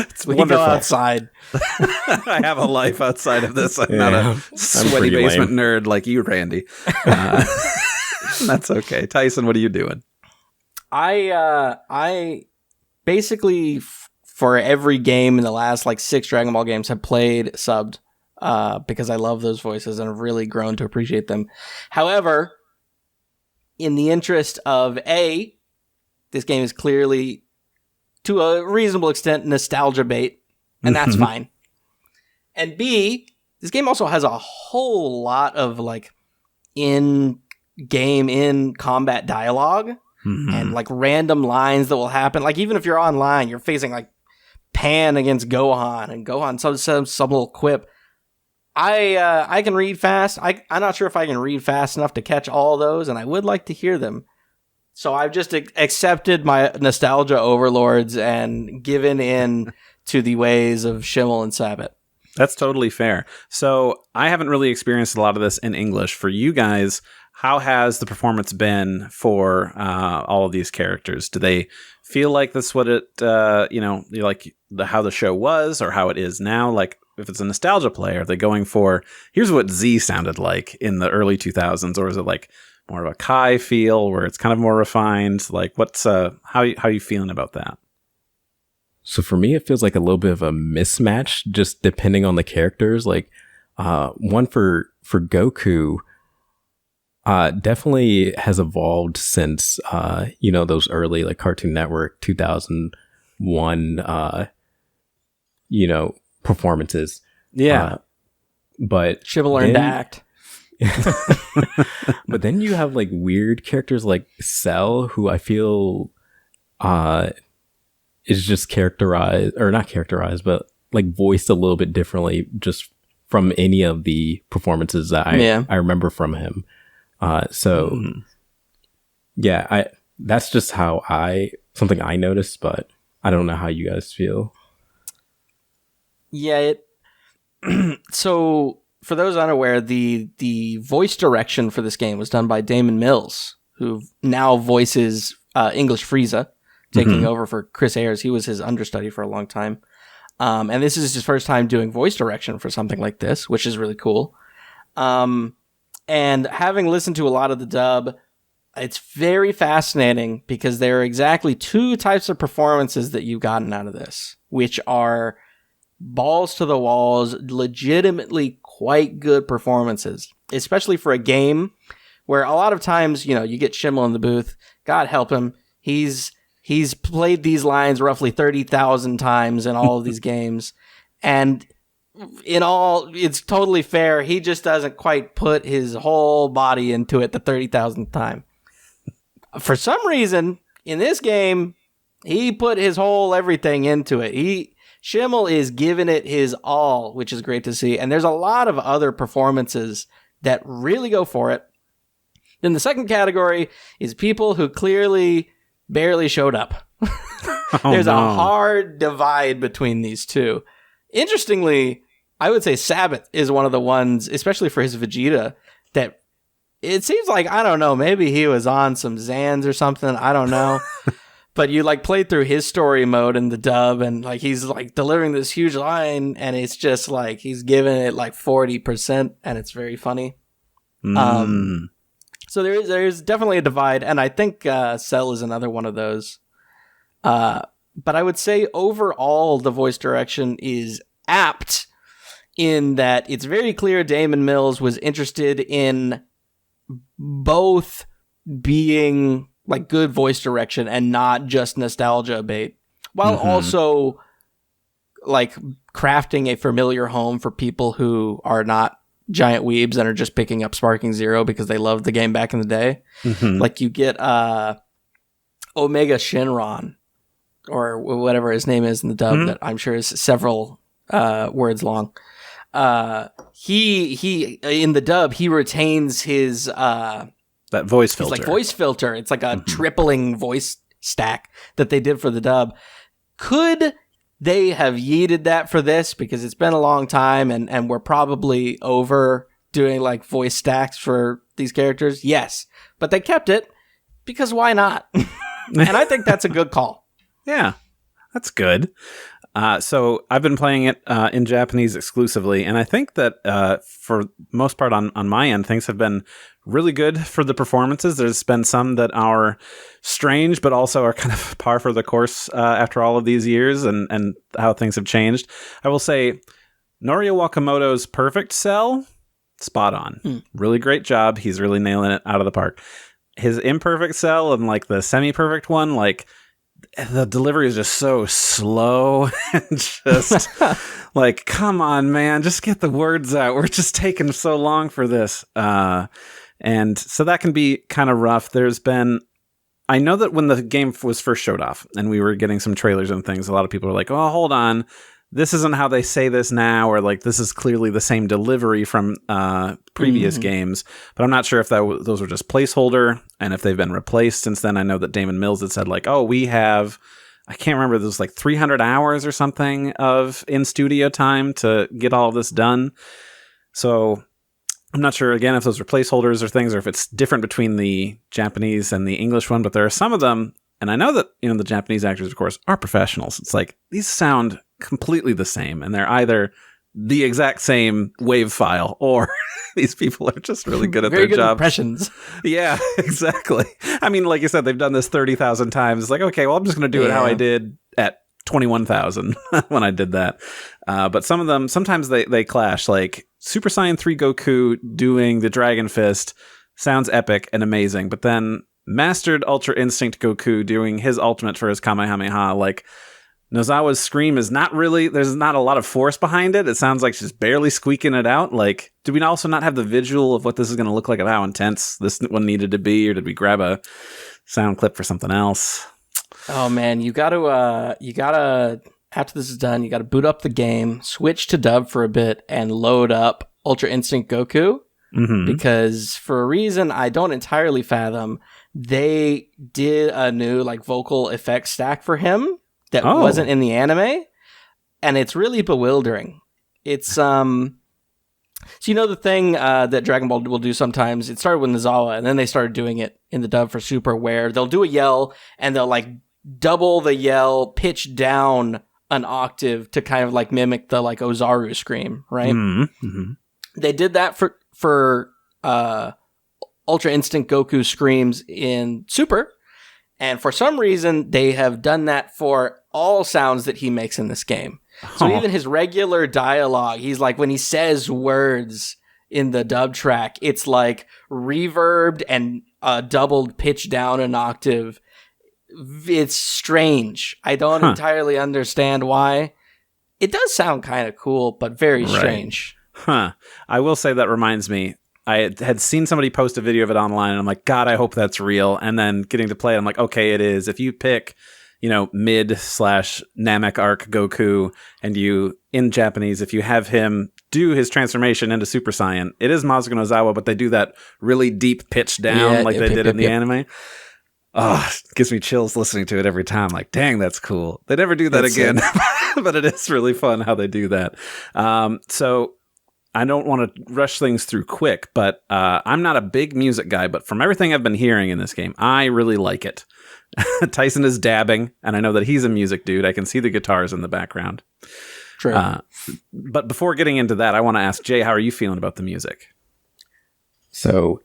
It's we wonderful. go outside. I have a life outside of this. I'm not a sweaty basement nerd like you, Randy. That's okay. Tyson, what are you doing? I basically for every game in the last 6 Dragon Ball games have played subbed. Because I love those voices and have really grown to appreciate them. However, in the interest of A, this game is clearly, to a reasonable extent, nostalgia bait, and that's fine. And B, this game also has a whole lot of in-game, in-combat dialogue and random lines that will happen. Even if you're online, you're facing Pan against Gohan, and Gohan says some little quip. I can read fast. I'm not sure if I can read fast enough to catch all those, and I would like to hear them. So I've just accepted my nostalgia overlords and given in to the ways of Schimmel and Sabbat. That's totally fair. So I haven't really experienced a lot of this in English. For you guys, how has the performance been for all of these characters? Do they feel like that's what it, how the show was or how it is now? If it's a nostalgia play, are they going for, here's what Z sounded like in the early 2000s, or is it more of a Kai feel where it's kind of more refined? What's how you feeling about that? So for me, it feels like a little bit of a mismatch, just depending on the characters. One for Goku, definitely has evolved since those early Cartoon Network 2001 performances. Yeah. But Schimmel learned to act. But then you have weird characters like Cell, who I feel is just characterized, or not characterized, but voiced a little bit differently just from any of the performances that I remember from him. Yeah, that's just something I noticed, but I don't know how you guys feel. Yeah, so for those unaware, the voice direction for this game was done by Damon Mills, who now voices English Frieza, taking over for Chris Ayers. He was his understudy for a long time. And this is his first time doing voice direction for something like this, which is really cool. And having listened to a lot of the dub, it's very fascinating because there are exactly 2 types of performances that you've gotten out of this, which are balls to the walls, legitimately quite good performances, especially for a game where a lot of times, you get Schimmel in the booth. God help him. He's played these lines roughly 30,000 times in all of these games. And in all, it's totally fair. He just doesn't quite put his whole body into it the 30,000th time. For some reason, in this game, he put his whole everything into it. Schimmel is giving it his all, which is great to see. And there's a lot of other performances that really go for it. Then the second category is people who clearly barely showed up. There's a hard divide between these two. Interestingly, I would say Sabbath is one of the ones, especially for his Vegeta, that it seems like, I don't know, maybe he was on some Zans or something. I don't know. But you played through his story mode in the dub, and he's delivering this huge line, and it's just he's giving it 40%, and it's very funny. So there's definitely a divide, and I think Cell is another one of those. But I would say overall the voice direction is apt in that it's very clear Damon Mills was interested in both being like good voice direction and not just nostalgia bait, while also like crafting a familiar home for people who are not giant weebs and are just picking up Sparking Zero because they loved the game back in the day. Like you get Omega Shinron, or whatever his name is in the dub, that I'm sure is several words long. He in the dub, he retains his that voice filter. It's like voice filter. It's like a tripling voice stack that they did for the dub. Could they have yeeted that for this? Because it's been a long time and we're probably over doing like voice stacks for these characters. Yes. But they kept it because why not? And I think that's a good call. Yeah, that's good. So I've been playing it in Japanese exclusively, and I think that for most part on my end, things have been really good for the performances. There's been some that are strange, but also are kind of par for the course after all of these years and how things have changed. I will say Norio Wakamoto's perfect Cell, spot on. Really great job. He's really nailing it out of the park. His imperfect Cell and like the semi-perfect one, like the delivery is just so slow and just like, come on, man, just get the words out. We're just taking so long for this. And so that can be kind of rough. I know that when the game was first showed off and we were getting some trailers and things, a lot of people were like, oh, hold on. This isn't how they say this now, or like this is clearly the same delivery from previous games. But I'm not sure if those were just placeholder and if they've been replaced since then. I know that Damon Mills had said like, oh, we have, I can't remember, there was like 300 hours or something of in-studio time to get all of this done. So I'm not sure, again, if those are placeholders or things, or if it's different between the Japanese and the English one. But there are some of them, and I know that the Japanese actors, of course, are professionals. It's like these sound completely the same, and they're either the exact same wave file or these people are just really good at Very their good job. Impressions. Yeah, exactly. I mean, like you said, they've done this 30,000 times. It's like, okay, well, I'm just going to do it how I did at 21,000 when I did that. But some of them, sometimes they clash. Like Super Saiyan 3 Goku doing the Dragon Fist sounds epic and amazing, but then Mastered Ultra Instinct Goku doing his ultimate for his Kamehameha, like Nozawa's scream is not really, there's not a lot of force behind it. It sounds like she's barely squeaking it out. Like, do we also not have the visual of what this is going to look like and how intense this one needed to be? Or did we grab a sound clip for something else? Oh man, you gotta, after this is done, you gotta boot up the game, switch to dub for a bit, and load up Ultra Instinct Goku. Because for a reason I don't entirely fathom, they did a new like vocal effects stack for him that wasn't in the anime, and it's really bewildering. It's so the thing that Dragon Ball will do sometimes, it started with Nozawa, and then they started doing it in the dub for Super, where they'll do a yell and they'll like double the yell, pitch down an octave to kind of like mimic the like Ozaru scream, right? They did that for Ultra Instinct Goku screams in Super, and for some reason they have done that for all sounds that he makes in this game. So even his regular dialogue, he's like, when he says words in the dub track, it's like reverbed and doubled pitch down an octave. It's strange. I don't entirely understand why. It does sound kind of cool, but very strange. I will say that reminds me, I had seen somebody post a video of it online, and I'm like, God, I hope that's real. And then getting to play it, I'm like, okay, it is. If you pick, mid/Namek arc Goku, and you, in Japanese, if you have him do his transformation into Super Saiyan, it is Masaru Nozawa, but they do that really deep pitch down they did in the anime. Oh, it gives me chills listening to it every time. Like, dang, that's cool. They never do that again. But it is really fun how they do that. So I don't want to rush things through quick, but I'm not a big music guy, but from everything I've been hearing in this game, I really like it. Tyson is dabbing, and I know that he's a music dude. I can see the guitars in the background. True. But before getting into that, I want to ask Jay, how are you feeling about the music? So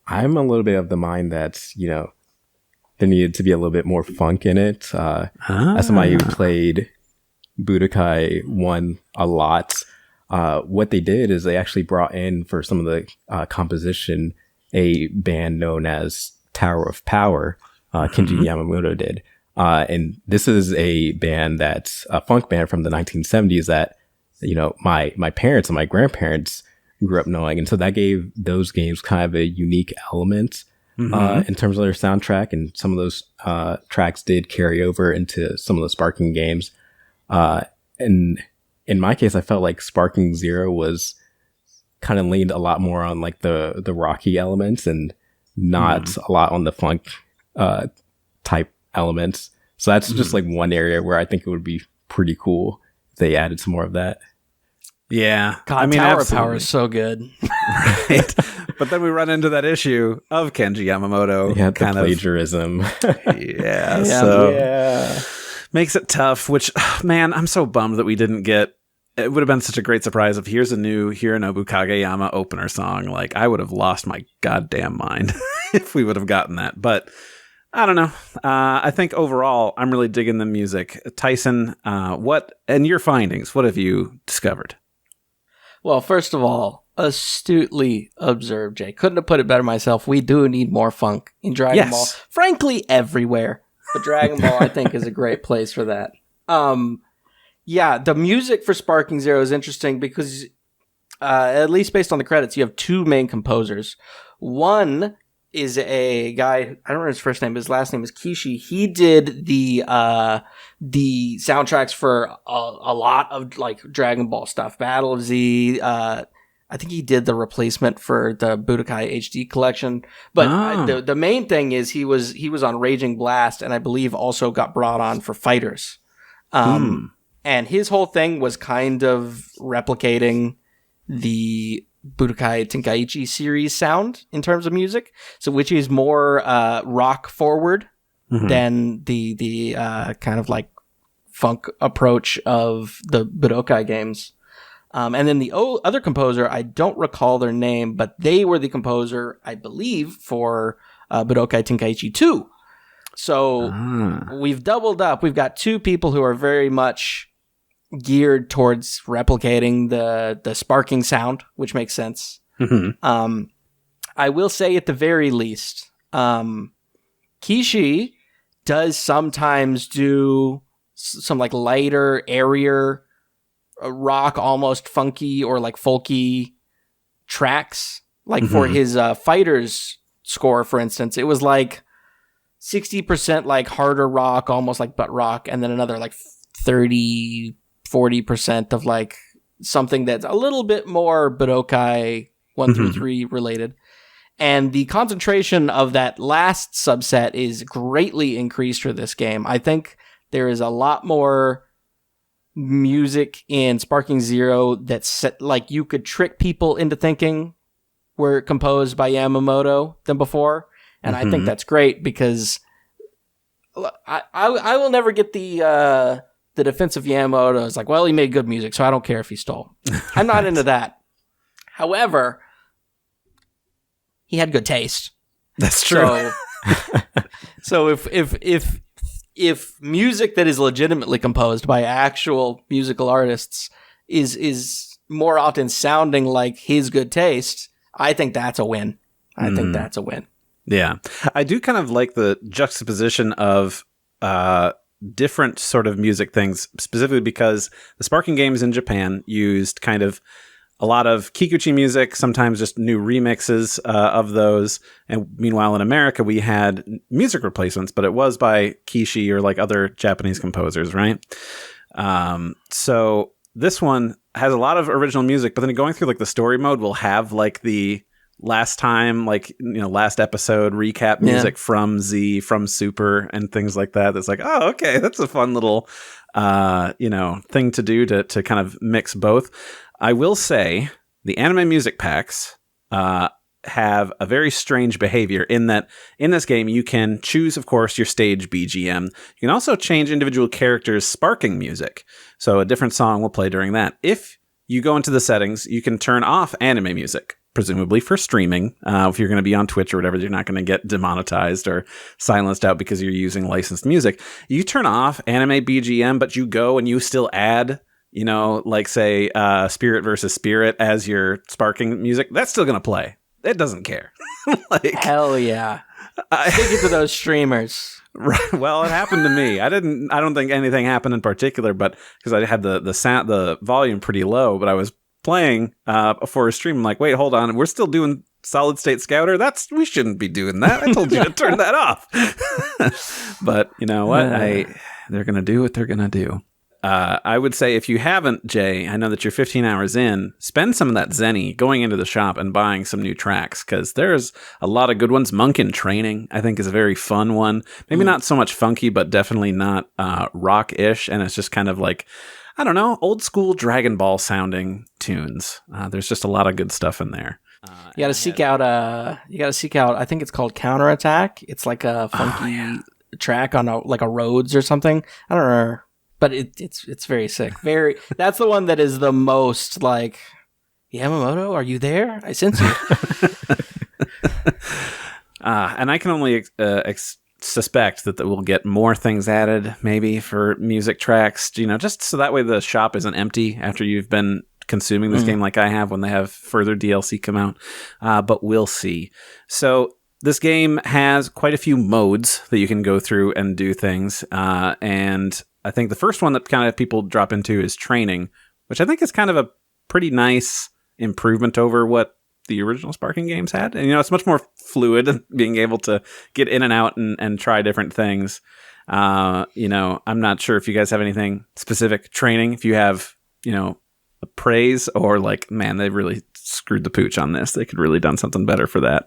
I'm a little bit of the mind that, there needed to be a little bit more funk in it. As somebody who played Budokai 1 a lot, what they did is they actually brought in for some of the composition a band known as Tower of Power. Kenji Yamamoto did. And this is a band that's a funk band from the 1970s that, my parents and my grandparents grew up knowing. And so that gave those games kind of a unique element in terms of their soundtrack. And some of those tracks did carry over into some of the Sparking games. And in my case, I felt like Sparking Zero was kind of leaned a lot more on like the rocky elements and not a lot on the funk type elements. So that's just like one area where I think it would be pretty cool if they added some more of that. Yeah. God, Tower of Power is so good. Right. But then we run into that issue of Kenji Yamamoto. Yeah, kind of plagiarism. Yeah. Makes it tough, which, man, I'm so bummed that we didn't get. It would have been such a great surprise if here's a new Hironobu Kageyama opener song. Like, I would have lost my goddamn mind if we would have gotten that. But I don't know. I think overall, I'm really digging the music. Tyson, and your findings, what have you discovered? Well, first of all, astutely observed, Jay. Couldn't have put it better myself. We do need more funk in Dragon Ball. Frankly, everywhere. But Dragon Ball, I think, is a great place for that. Yeah, the music for Sparking Zero is interesting because, at least based on the credits, you have two main composers. One is a guy, I don't know his first name, his last name is Kishi. He did the soundtracks for a lot of like Dragon Ball stuff, Battle of Z. I think he did the replacement for the Budokai HD collection. But the main thing is he was on Raging Blast, and I believe also got brought on for Fighters. And his whole thing was kind of replicating the Budokai Tenkaichi series sound in terms of music, so which is more rock forward than the kind of like funk approach of the Budokai games. And then the other composer, I don't recall their name, but they were the composer, I believe, for Budokai Tenkaichi 2. So we've doubled up. We've got two people who are very much geared towards replicating the sparking sound, which makes sense. I will say at the very least, Kishi does sometimes do some like lighter, airier rock, almost funky or like folky tracks. Like for his Fighters score, for instance, it was like 60% like harder rock, almost like butt rock, and then another like 40% of like something that's a little bit more Budokai 1 through 3 related. And the concentration of that last subset is greatly increased for this game. I think there is a lot more music in Sparking Zero that's like you could trick people into thinking were composed by Yamamoto than before. And I think that's great because I will never get the defense of Yamamoto. It's like, well, he made good music, so I don't care if he stole. I'm not into that. However, he had good taste. That's true. So if music that is legitimately composed by actual musical artists is more often sounding like his good taste, I think that's a win. I think that's a win. Yeah. I do kind of like the juxtaposition of different sort of music things, specifically because the Sparking games in Japan used kind of a lot of Kikuchi music, sometimes just new remixes of those. And meanwhile, in America, we had music replacements, but it was by Kishi or like other Japanese composers, right? So this one has a lot of original music, but then going through like the story mode, we'll have like the last time, like, you know, last episode recap music from Z, from Super, and things like that. That's like, oh, okay, that's a fun little, thing to do to kind of mix both. I will say the anime music packs have a very strange behavior in that in this game you can choose, of course, your stage BGM. You can also change individual characters' sparking music. So a different song will play during that. If you go into the settings, you can turn off anime music. presumably for streaming. If you're going to be on Twitch or whatever, you're not going to get demonetized or silenced out because you're using licensed music. You turn off anime BGM, but you go and you still add, like say Spirit versus Spirit as your sparking music. That's still going to play. It doesn't care. Hell yeah. Stick it to those streamers. Right. Well, it happened to me. I don't think anything happened in particular, but because I had the volume pretty low, but I was playing for a stream. I'm like, wait, hold on. We're still doing solid state scouter. We shouldn't be doing that. I told you to turn that off. But you know what? They're going to do what they're going to do. I would say if you haven't, Jay, I know that you're 15 hours in, spend some of that zenny going into the shop and buying some new tracks, because there's a lot of good ones. Monk in Training, I think, is a very fun one. Maybe not so much funky, but definitely not rock-ish, and it's just kind of like, I don't know, old school Dragon Ball sounding tunes. There's just a lot of good stuff in there. You got to seek out. I think it's called Counterattack. It's like a funky track on a Rhodes or something. I don't know. But it's very sick. That's the one that is the most like, Yamamoto, are you there? I sense you. And I can only suspect that we'll get more things added, maybe for music tracks. Just so that way the shop isn't empty after you've been consuming this game like I have when they have further DLC come out. But we'll see. So this game has quite a few modes that you can go through and do things, and I think the first one that kind of people drop into is training, which I think is kind of a pretty nice improvement over what the original Sparking games had. And, it's much more fluid, being able to get in and out and try different things. I'm not sure if you guys have anything specific training, if you have, a praise or like, man, they really screwed the pooch on this. They could really done something better for that.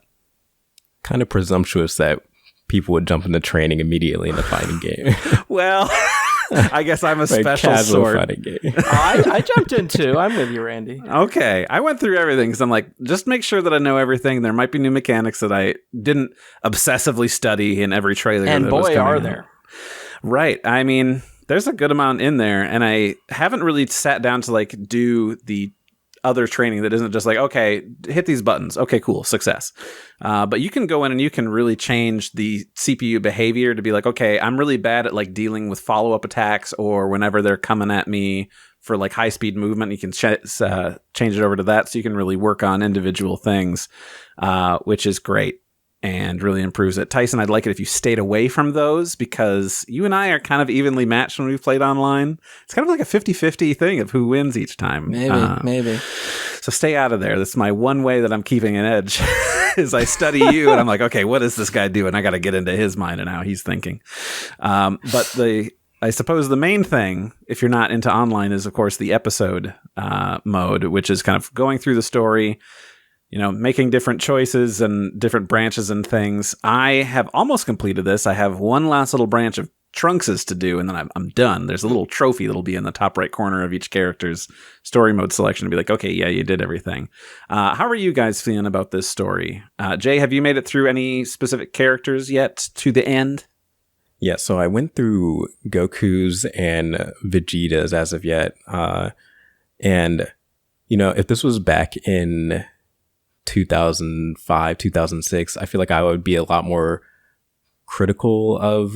Kind of presumptuous that people would jump into training immediately in a fighting game. Well... I guess I'm a special sort. I jumped in too. I'm with you, Randy. Okay. I went through everything because I'm like, just make sure that I know everything. There might be new mechanics that I didn't obsessively study in every trailer. And boy, are there. Right. I mean, there's a good amount in there, and I haven't really sat down to like do the other training that isn't just like, okay, hit these buttons. Okay, cool, success. But you can go in and you can really change the CPU behavior to be like, okay, I'm really bad at like dealing with follow-up attacks or whenever they're coming at me for like high-speed movement. You can change it over to that, so you can really work on individual things, which is great and really improves it. Tyson, I'd like it if you stayed away from those, because you and I are kind of evenly matched when we've played online. It's kind of like a 50-50 thing of who wins each time. Maybe. So stay out of there. That's my one way that I'm keeping an edge is I study you and I'm like, okay, what is this guy doing? I got to get into his mind and how he's thinking. But I suppose the main thing, if you're not into online, is of course the episode mode, which is kind of going through the story, making different choices and different branches and things. I have almost completed this. I have one last little branch of Trunks' to do, and then I'm done. There's a little trophy that'll be in the top right corner of each character's story mode selection to be like, okay, yeah, you did everything. How are you guys feeling about this story? Jay, have you made it through any specific characters yet to the end? Yeah, so I went through Goku's and Vegeta's as of yet. And, if this was back in 2005, 2006, I feel like I would be a lot more critical of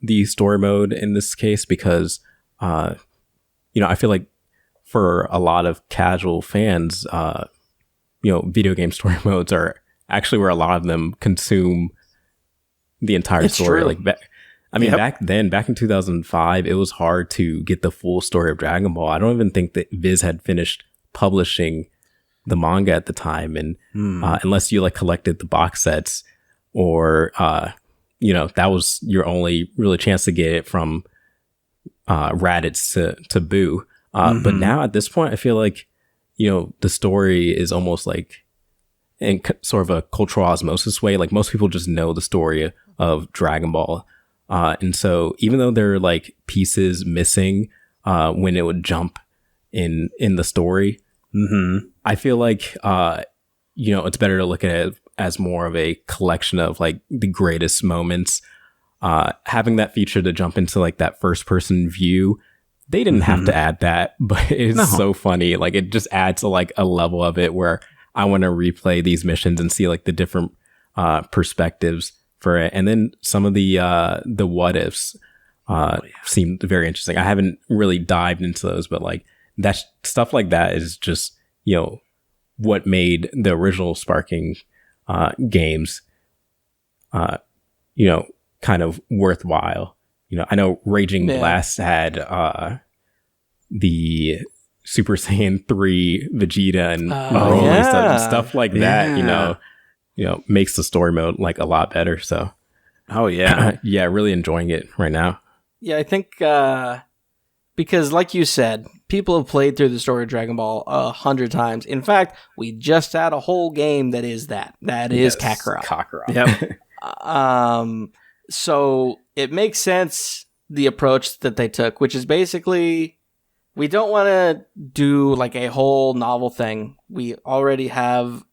the story mode in this case, because I feel like for a lot of casual fans, video game story modes are actually where a lot of them consume the entire story. True. Back in 2005, it was hard to get the full story of Dragon Ball. I don't even think that Viz had finished publishing the manga at the time, and unless you like collected the box sets, or that was your only really chance to get it from Raditz to Boo. But now at this point, I feel like the story is almost like in sort of a cultural osmosis way. Like most people just know the story of Dragon Ball, and so even though there are like pieces missing when it would jump in the story. I feel like, it's better to look at it as more of a collection of like the greatest moments. Having that feature to jump into like that first person view, they didn't have to add that, but it's so funny. Like it just adds to like a level of it where I want to replay these missions and see like the different perspectives for it. And then some of the what ifs seemed very interesting. I haven't really dived into those, but like that stuff like that is just, you know, what made the original Sparking games, you know, kind of worthwhile. You know, I know Raging Blast had the Super Saiyan 3 Vegeta and stuff like that, you know, makes the story mode like a lot better. So, yeah, really enjoying it right now. Yeah, I think because, like you said, people have played through the story of Dragon Ball 100 times. In fact, we just had a whole game that is that. That is Kakarot. Yep. So it makes sense, the approach that they took, which is basically, we don't want to do like a whole novel thing. We already have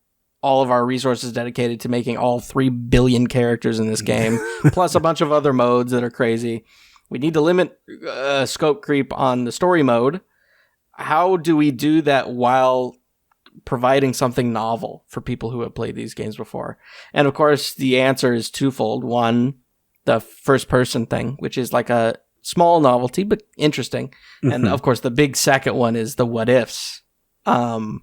all of our resources dedicated to making all 3 billion characters in this game, plus a bunch of other modes that are crazy. We need to limit scope creep on the story mode. How do we do that while providing something novel for people who have played these games before? And of course, the answer is twofold. One, the first person thing, which is like a small novelty, but interesting. Mm-hmm. And of course, the big second one is the what ifs. And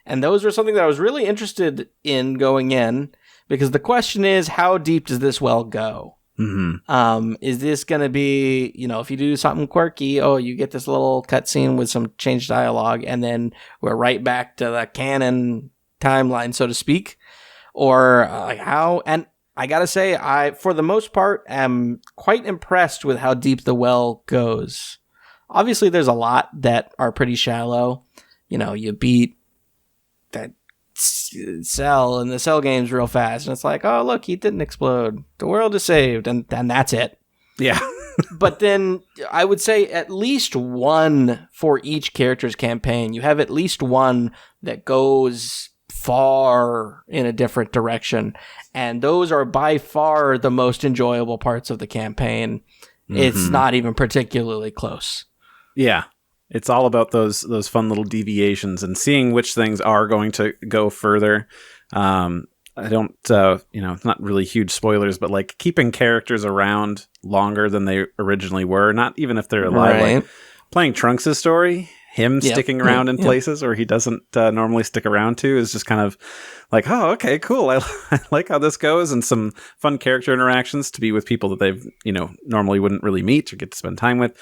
those were something that I was really interested in going in, because the question is, how deep does this well go? Mm-hmm. Is this going to be, you know, if you do something quirky, you get this little cutscene with some changed dialogue, and then we're right back to the canon timeline, so to speak? Or how? And I gotta say, I, for the most part, am quite impressed with how deep the well goes. Obviously, there's a lot that are pretty shallow. You know, you beat that Cell in the Cell games real fast, and it's like, oh, look, he didn't explode. The world is saved, and that's it. Yeah. But then I would say at least one for each character's campaign. You have at least one that goes far in a different direction, and those are by far the most enjoyable parts of the campaign. Mm-hmm. It's not even particularly close. Yeah, it's all about those fun little deviations and seeing which things are going to go further. I don't, it's not really huge spoilers, but like keeping characters around longer than they originally were, not even if they're alive. Right. Like playing Trunks' story, him sticking around in places where he doesn't normally stick around to, is just kind of like, oh, okay, cool. I like how this goes, and some fun character interactions to be with people that they've, normally wouldn't really meet or get to spend time with,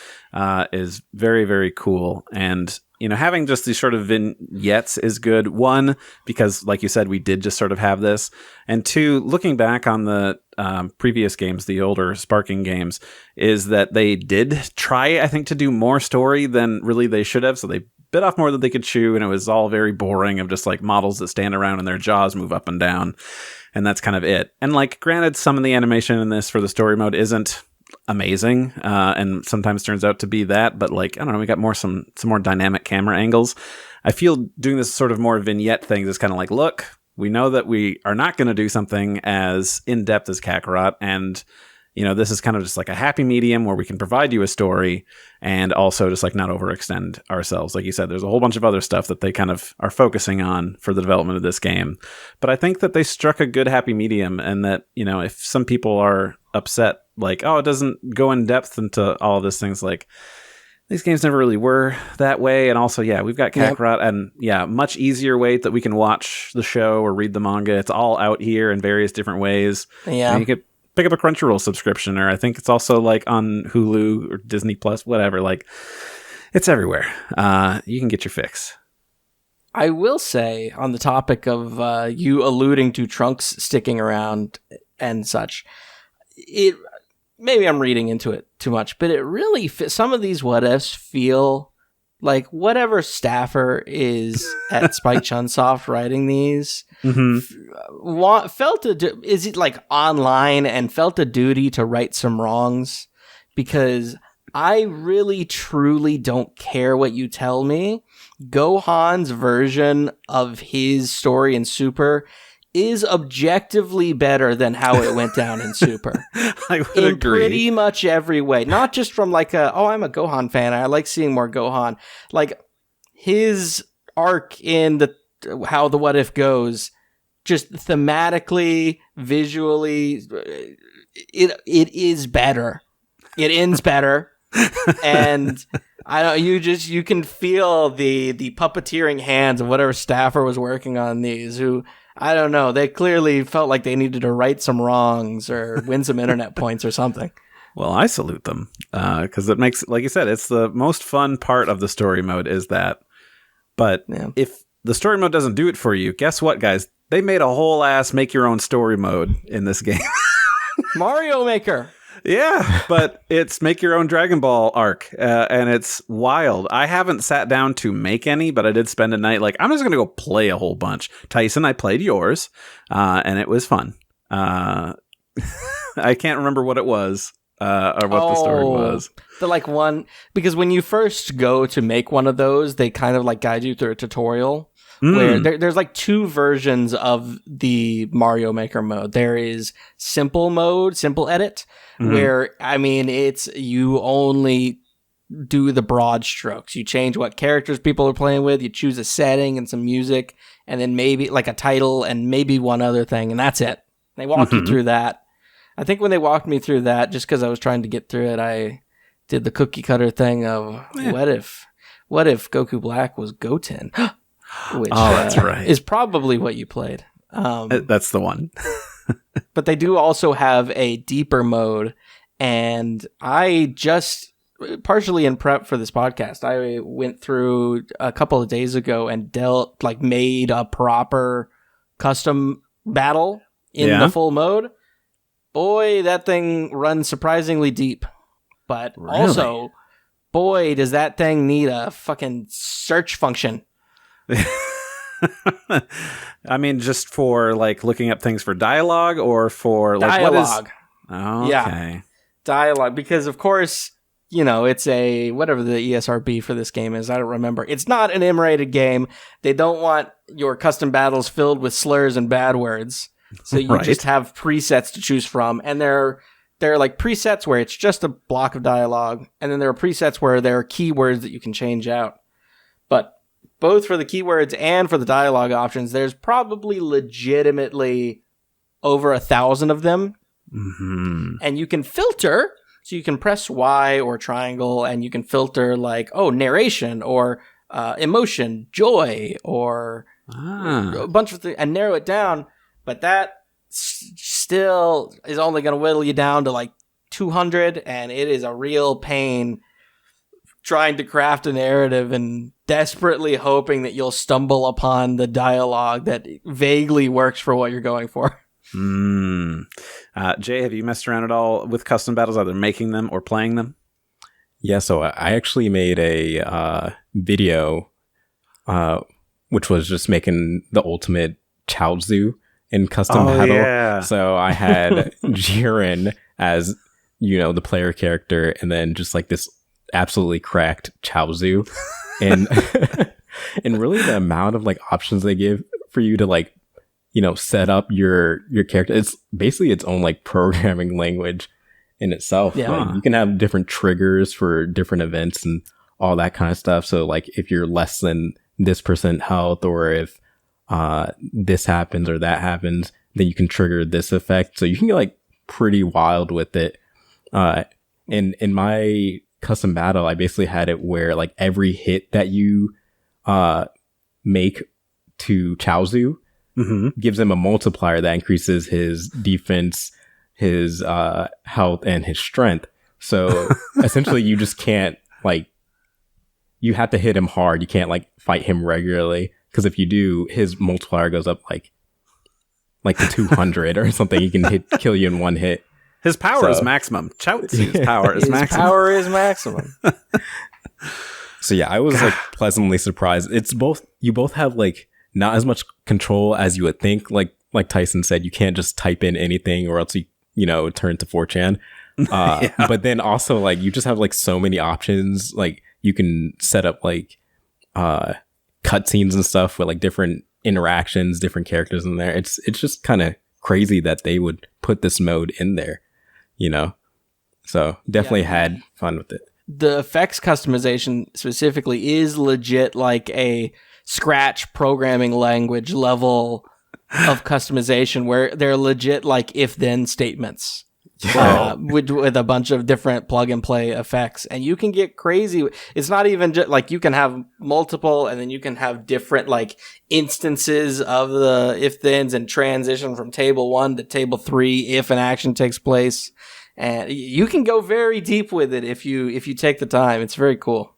is very, very cool. And, having just these sort of vignettes is good. One, because like you said, we did just sort of have this. And two, looking back on the previous games, the older Sparking games, is that they did try, I think, to do more story than really they should have. So they bit off more than they could chew, and it was all very boring of just like models that stand around and their jaws move up and down. And that's kind of it. And like, granted, some of the animation in this for the story mode isn't amazing, and sometimes turns out to be that, but like, I don't know, we got some more dynamic camera angles. I feel doing this sort of more vignette thing is kind of like, look, we know that we are not going to do something as in-depth as Kakarot, and this is kind of just like a happy medium where we can provide you a story and also just like not overextend ourselves. Like you said, there's a whole bunch of other stuff that they kind of are focusing on for the development of this game. But I think that they struck a good happy medium, and that, if some people are upset, like, oh, it doesn't go in depth into all of these things, like, these games never really were that way. And also, we've got Kakarot, and much easier way that we can watch the show or read the manga. It's all out here in various different ways. Yeah. You could pick up a Crunchyroll subscription, or I think it's also like on Hulu or Disney Plus, whatever. Like, it's everywhere. You can get your fix. I will say, on the topic of you alluding to Trunks sticking around and such, maybe I'm reading into it too much, but it really some of these what ifs feel like whatever staffer is at Spike Chunsoft writing these is it like online and felt a duty to right some wrongs, because I really truly don't care what you tell me. Gohan's version of his story in Super is objectively better than how it went down in Super. I would in agree. Pretty much every way. Not just from like I'm a Gohan fan, I like seeing more Gohan. Like, his arc in the how the what if goes, just thematically, visually, it is better. It ends better. And you can feel the puppeteering hands of whatever staffer was working on these, who, I don't know, they clearly felt like they needed to right some wrongs or win some internet points or something. Well, I salute them because it makes, like you said, it's the most fun part of the story mode is that. But if the story mode doesn't do it for you, guess what, guys? They made a whole ass make your own story mode in this game. Mario Maker. Yeah, but it's make your own Dragon Ball arc, and it's wild. I haven't sat down to make any, but I did spend a night like, I'm just going to go play a whole bunch. Tyson, I played yours, and it was fun. I can't remember what it was. Or what the story was. The one, because when you first go to make one of those, they kind of like guide you through a tutorial where there's like two versions of the Mario Maker mode. There is simple mode, simple edit, where, I mean, it's you only do the broad strokes. You change what characters people are playing with, you choose a setting and some music, and then maybe like a title and maybe one other thing, and that's it. They walk you through that. I think when they walked me through that, just because I was trying to get through it, I did the cookie cutter thing of what if Goku Black was Goten, which that's right. is probably what you played. That's the one. But they do also have a deeper mode, and I just partially in prep for this podcast, I went through a couple of days ago and made a proper custom battle in the full mode. Boy, that thing runs surprisingly deep. But also, boy, does that thing need a fucking search function. I mean, just for like looking up things for dialogue or for like dialogue. What is... Oh, okay. Yeah. Dialogue, because of course, it's a whatever the ESRB for this game is. I don't remember. It's not an M-rated game. They don't want your custom battles filled with slurs and bad words. So you just have presets to choose from, and there are like presets where it's just a block of dialogue, and then there are presets where there are keywords that you can change out. But both for the keywords and for the dialogue options, there's probably legitimately over 1,000 of them. Mm-hmm. And you can filter, so you can press Y or triangle, and you can filter like, narration or emotion, joy, or a bunch of things, and narrow it down. But that still is only going to whittle you down to like 200, and it is a real pain trying to craft a narrative and desperately hoping that you'll stumble upon the dialogue that vaguely works for what you're going for. Jay, have you messed around at all with custom battles, either making them or playing them? Yeah, so I actually made a video, which was just making the ultimate Chaozu in custom battle. Yeah. So I had Jiren as, the player character, and then just like this absolutely cracked Chaozu. And and really the amount of like options they give for you to like, set up your character. It's basically its own like programming language in itself. Yeah. Like, you can have different triggers for different events and all that kind of stuff. So like if you're less than this % health, or if this happens or that happens, then you can trigger this effect. So you can get like pretty wild with it. In my custom battle, I basically had it where like every hit that you make to Chaozu gives him a multiplier that increases his defense, his health, and his strength. So essentially you just can't like, you have to hit him hard. You can't like fight him regularly. Because if you do, his multiplier goes up like to 200 or something. He can kill you in one hit. His power is maximum. Chaozu's power is maximum. His power is maximum. So yeah, I was like pleasantly surprised. You both have like not as much control as you would think. Like Tyson said, you can't just type in anything or else you turn to 4chan. But then also like you just have like so many options. Like you can set up like cutscenes and stuff with like different interactions, different characters in there. It's just kind of crazy that they would put this mode in there, so definitely had fun with it. The effects customization specifically is legit like a Scratch programming language level of customization where they're legit like if-then statements. With a bunch of different plug and play effects, and you can get crazy. It's not even just like you can have multiple, and then you can have different like instances of the if thens and transition from table 1 to table 3 if an action takes place, and you can go very deep with it if you take the time. It's very cool.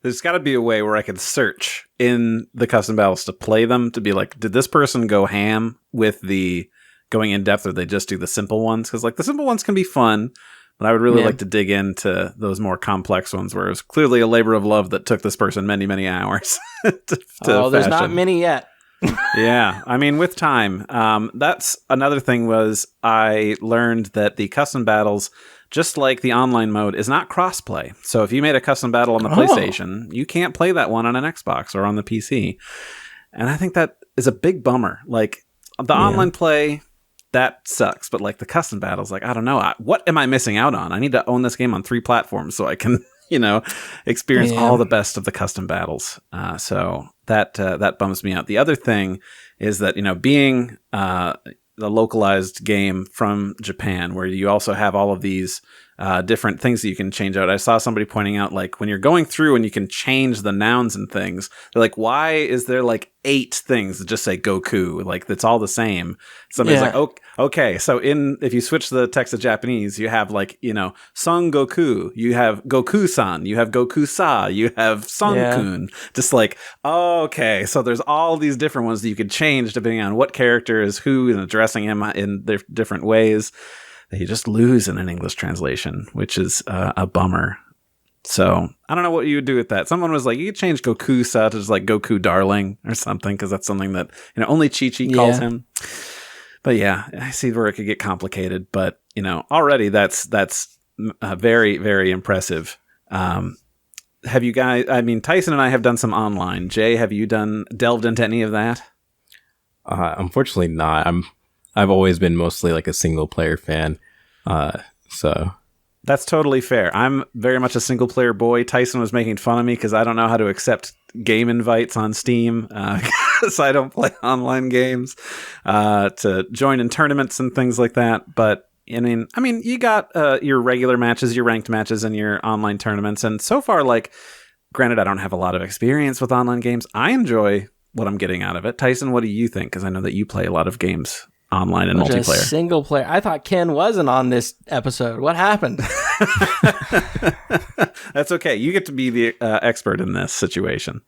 There's got to be a way where I could search in the custom battles to play them to be like, did this person go ham with the going in depth, or they just do the simple ones? Because like the simple ones can be fun, but I would really like to dig into those more complex ones where it was clearly a labor of love that took this person many, many hours to there's not many yet. Yeah, I mean, with time. That's another thing was I learned that the custom battles, just like the online mode, is not crossplay. So if you made a custom battle on the PlayStation, you can't play that one on an Xbox or on the PC. And I think that is a big bummer. Like the online play, that sucks, but like the custom battles, like I don't know, what am I missing out on? I need to own this game on 3 platforms so I can, experience all the best of the custom battles. So that bums me out. The other thing is that being the localized game from Japan, where you also have all of these different things that you can change out. I saw somebody pointing out, like, when you're going through and you can change the nouns and things, they're like, why is there like 8 things that just say Goku? Like, that's all the same. Somebody's like, okay, so if you switch the text to Japanese, you have like, Son Goku, you have Goku-san, you have Goku-sa, you have Son-kun. Just like, okay, so there's all these different ones that you could change depending on what character is who and addressing him in their different ways. That you just lose in an English translation, which is a bummer. So I don't know what you would do with that. Someone was like, you could change Goku-sa to just like Goku Darling or something, because that's something that only Chi-Chi calls him. But yeah, I see where it could get complicated. But already that's very, very impressive. Have you guys? I mean, Tyson and I have done some online. Jay, have you delved into any of that? Unfortunately, not. I've always been mostly like a single player fan. So that's totally fair. I'm very much a single player boy. Tyson was making fun of me because I don't know how to accept game invites on Steam because I don't play online games to join in tournaments and things like that. But I mean, you got your regular matches, your ranked matches, and your online tournaments. And so far, like, granted, I don't have a lot of experience with online games. I enjoy what I'm getting out of it. Tyson, what do you think? Because I know that you play a lot of games online and multiplayer. Single player. I thought Ken wasn't on this episode. What happened? That's okay. You get to be the expert in this situation.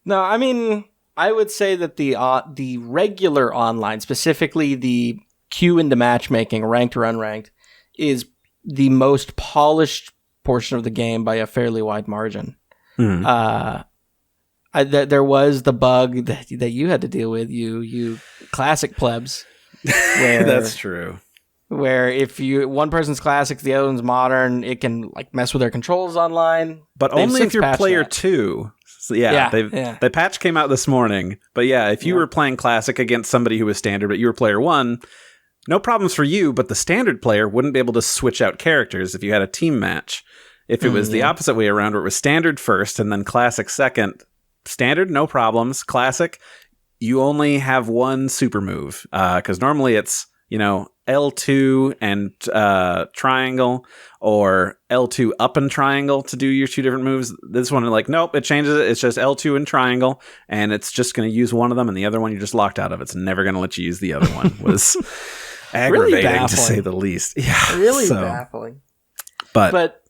No, I mean, I would say that the regular online, specifically the queue into matchmaking, ranked or unranked, is the most polished portion of the game by a fairly wide margin. There was the bug that you had to deal with, you classic plebs. That's true. Where if one person's classic, the other one's modern, it can like mess with their controls online. But only if you're player 2. So the patch came out this morning. But yeah, if you were playing classic against somebody who was standard, but you were player 1, no problems for you. But the standard player wouldn't be able to switch out characters if you had a team match. If it was the opposite way around, where it was standard first and then classic second. Standard, no problems. Classic, you only have one super move. Because normally it's, L2 and triangle, or L2 up and triangle to do your 2 different moves. This one, like, nope, it changes it. It's just L2 and triangle, and it's just going to use one of them, and the other one you're just locked out of. It's never going to let you use the other one. Was aggravating, really, to say the least. Yeah, really baffling. But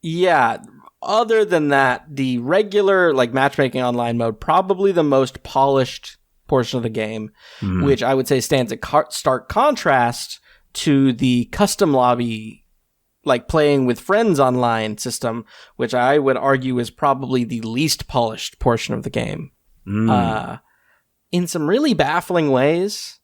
yeah. Other than that, the regular like matchmaking online mode, probably the most polished portion of the game, which I would say stands at stark contrast to the custom lobby, like playing with friends online system, which I would argue is probably the least polished portion of the game. In some really baffling ways.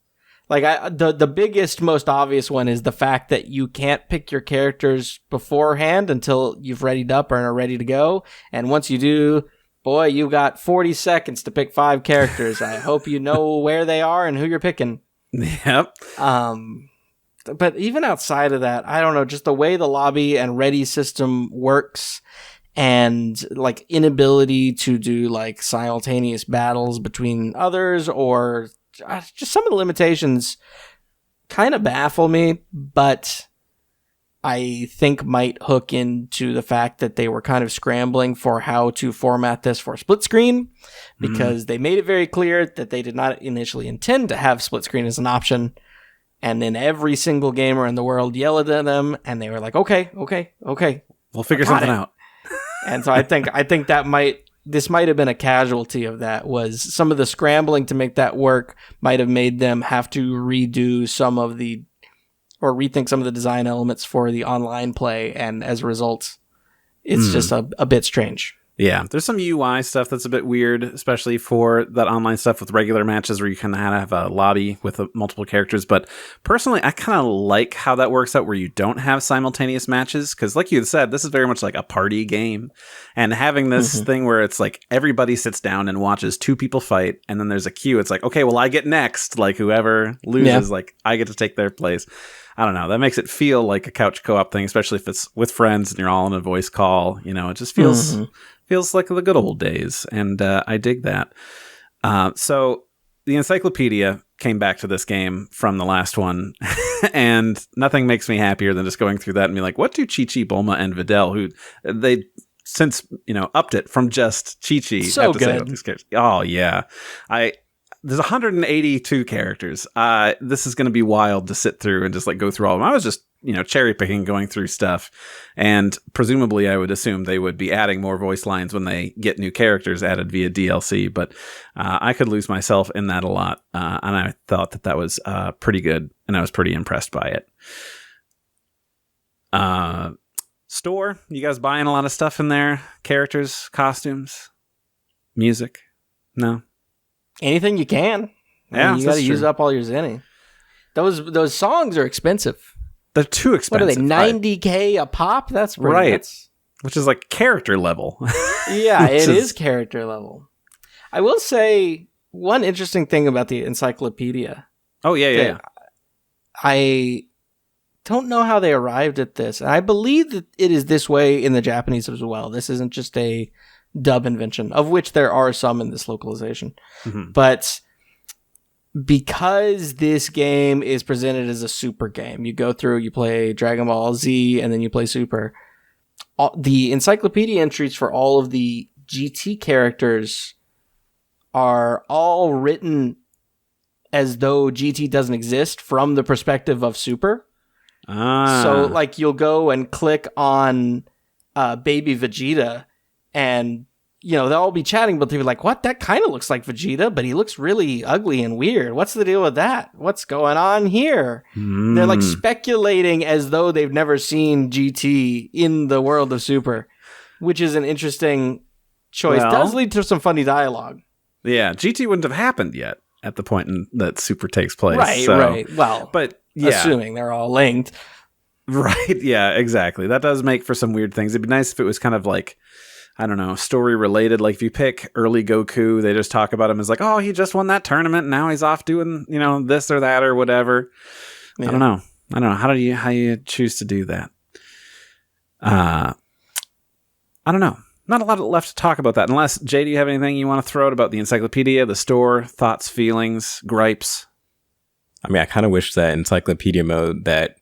Like the biggest, most obvious one is the fact that you can't pick your characters beforehand until you've readied up and are ready to go. And once you do, boy, you got 40 seconds to pick 5 characters. I hope you know where they are and who you're picking. Yep. But even outside of that, I don't know, just the way the lobby and ready system works and like inability to do like simultaneous battles between others, or just some of the limitations kind of baffle me, but I think might hook into the fact that they were kind of scrambling for how to format this for split screen, because they made it very clear that they did not initially intend to have split screen as an option. And then every single gamer in the world yelled at them, and they were like, okay. We'll figure something out. And so I think this might have been a casualty of that, was some of the scrambling to make that work might have made them have to rethink some of the design elements for the online play, and as a result, it's just a bit strange. Yeah, there's some UI stuff that's a bit weird, especially for that online stuff with regular matches where you can have a lobby with multiple characters. But personally, I kind of like how that works out where you don't have simultaneous matches. Because like you had said, this is very much like a party game. And having this thing where it's like everybody sits down and watches two people fight, and then there's a queue. It's like, okay, well, I get next. Like whoever loses, like I get to take their place. I don't know. That makes it feel like a couch co-op thing, especially if it's with friends and you're all in a voice call. You know, it just feels like the good old days, and I dig that. So the encyclopedia came back to this game from the last one, and nothing makes me happier than just going through that and be like, what do Chi-Chi, Bulma, and Videl, who they since upped it from just Chi-Chi. So good. Oh, yeah. There's 182 characters. This is going to be wild to sit through and just like go through all of them. I was just, cherry picking, going through stuff. And presumably I would assume they would be adding more voice lines when they get new characters added via DLC. But I could lose myself in that a lot. And I thought that was pretty good. And I was pretty impressed by it. Store, you guys buying a lot of stuff in there? Characters, costumes, music? No? Anything you can. Yeah, you got to use up all your zenny. Those songs are expensive. They're too expensive. What are they, $90K a pop? That's pretty right. Nuts. Which is like character level. Yeah, it is character level. I will say one interesting thing about the encyclopedia. Oh, yeah. I don't know how they arrived at this. And I believe that it is this way in the Japanese as well. This isn't just a dub invention, of which there are some in this localization. But because this game is presented as a super game, you go through, you play Dragon Ball Z, and then you play Super. The encyclopedia entries for all of the GT characters are all written as though GT doesn't exist from the perspective of Super. So like you'll go and click on Baby Vegeta, and they'll all be chatting, but they'll be like, what? That kind of looks like Vegeta, but he looks really ugly and weird. What's the deal with that? What's going on here? They're like speculating as though they've never seen GT in the world of Super, which is an interesting choice. Well, does lead to some funny dialogue. Yeah, GT wouldn't have happened yet at the point that Super takes place. Right. Well, but yeah. Assuming they're all linked. Right, yeah, exactly. That does make for some weird things. It'd be nice if it was kind of like, I don't know, story related. Like if you pick early Goku, they just talk about him as like, oh, he just won that tournament and now he's off doing, this or that or whatever. Yeah. I don't know. How do you choose to do that? I don't know. Not a lot left to talk about that. Unless, Jay, do you have anything you want to throw out about the encyclopedia, the store, thoughts, feelings, gripes? I mean, I kind of wish that encyclopedia mode that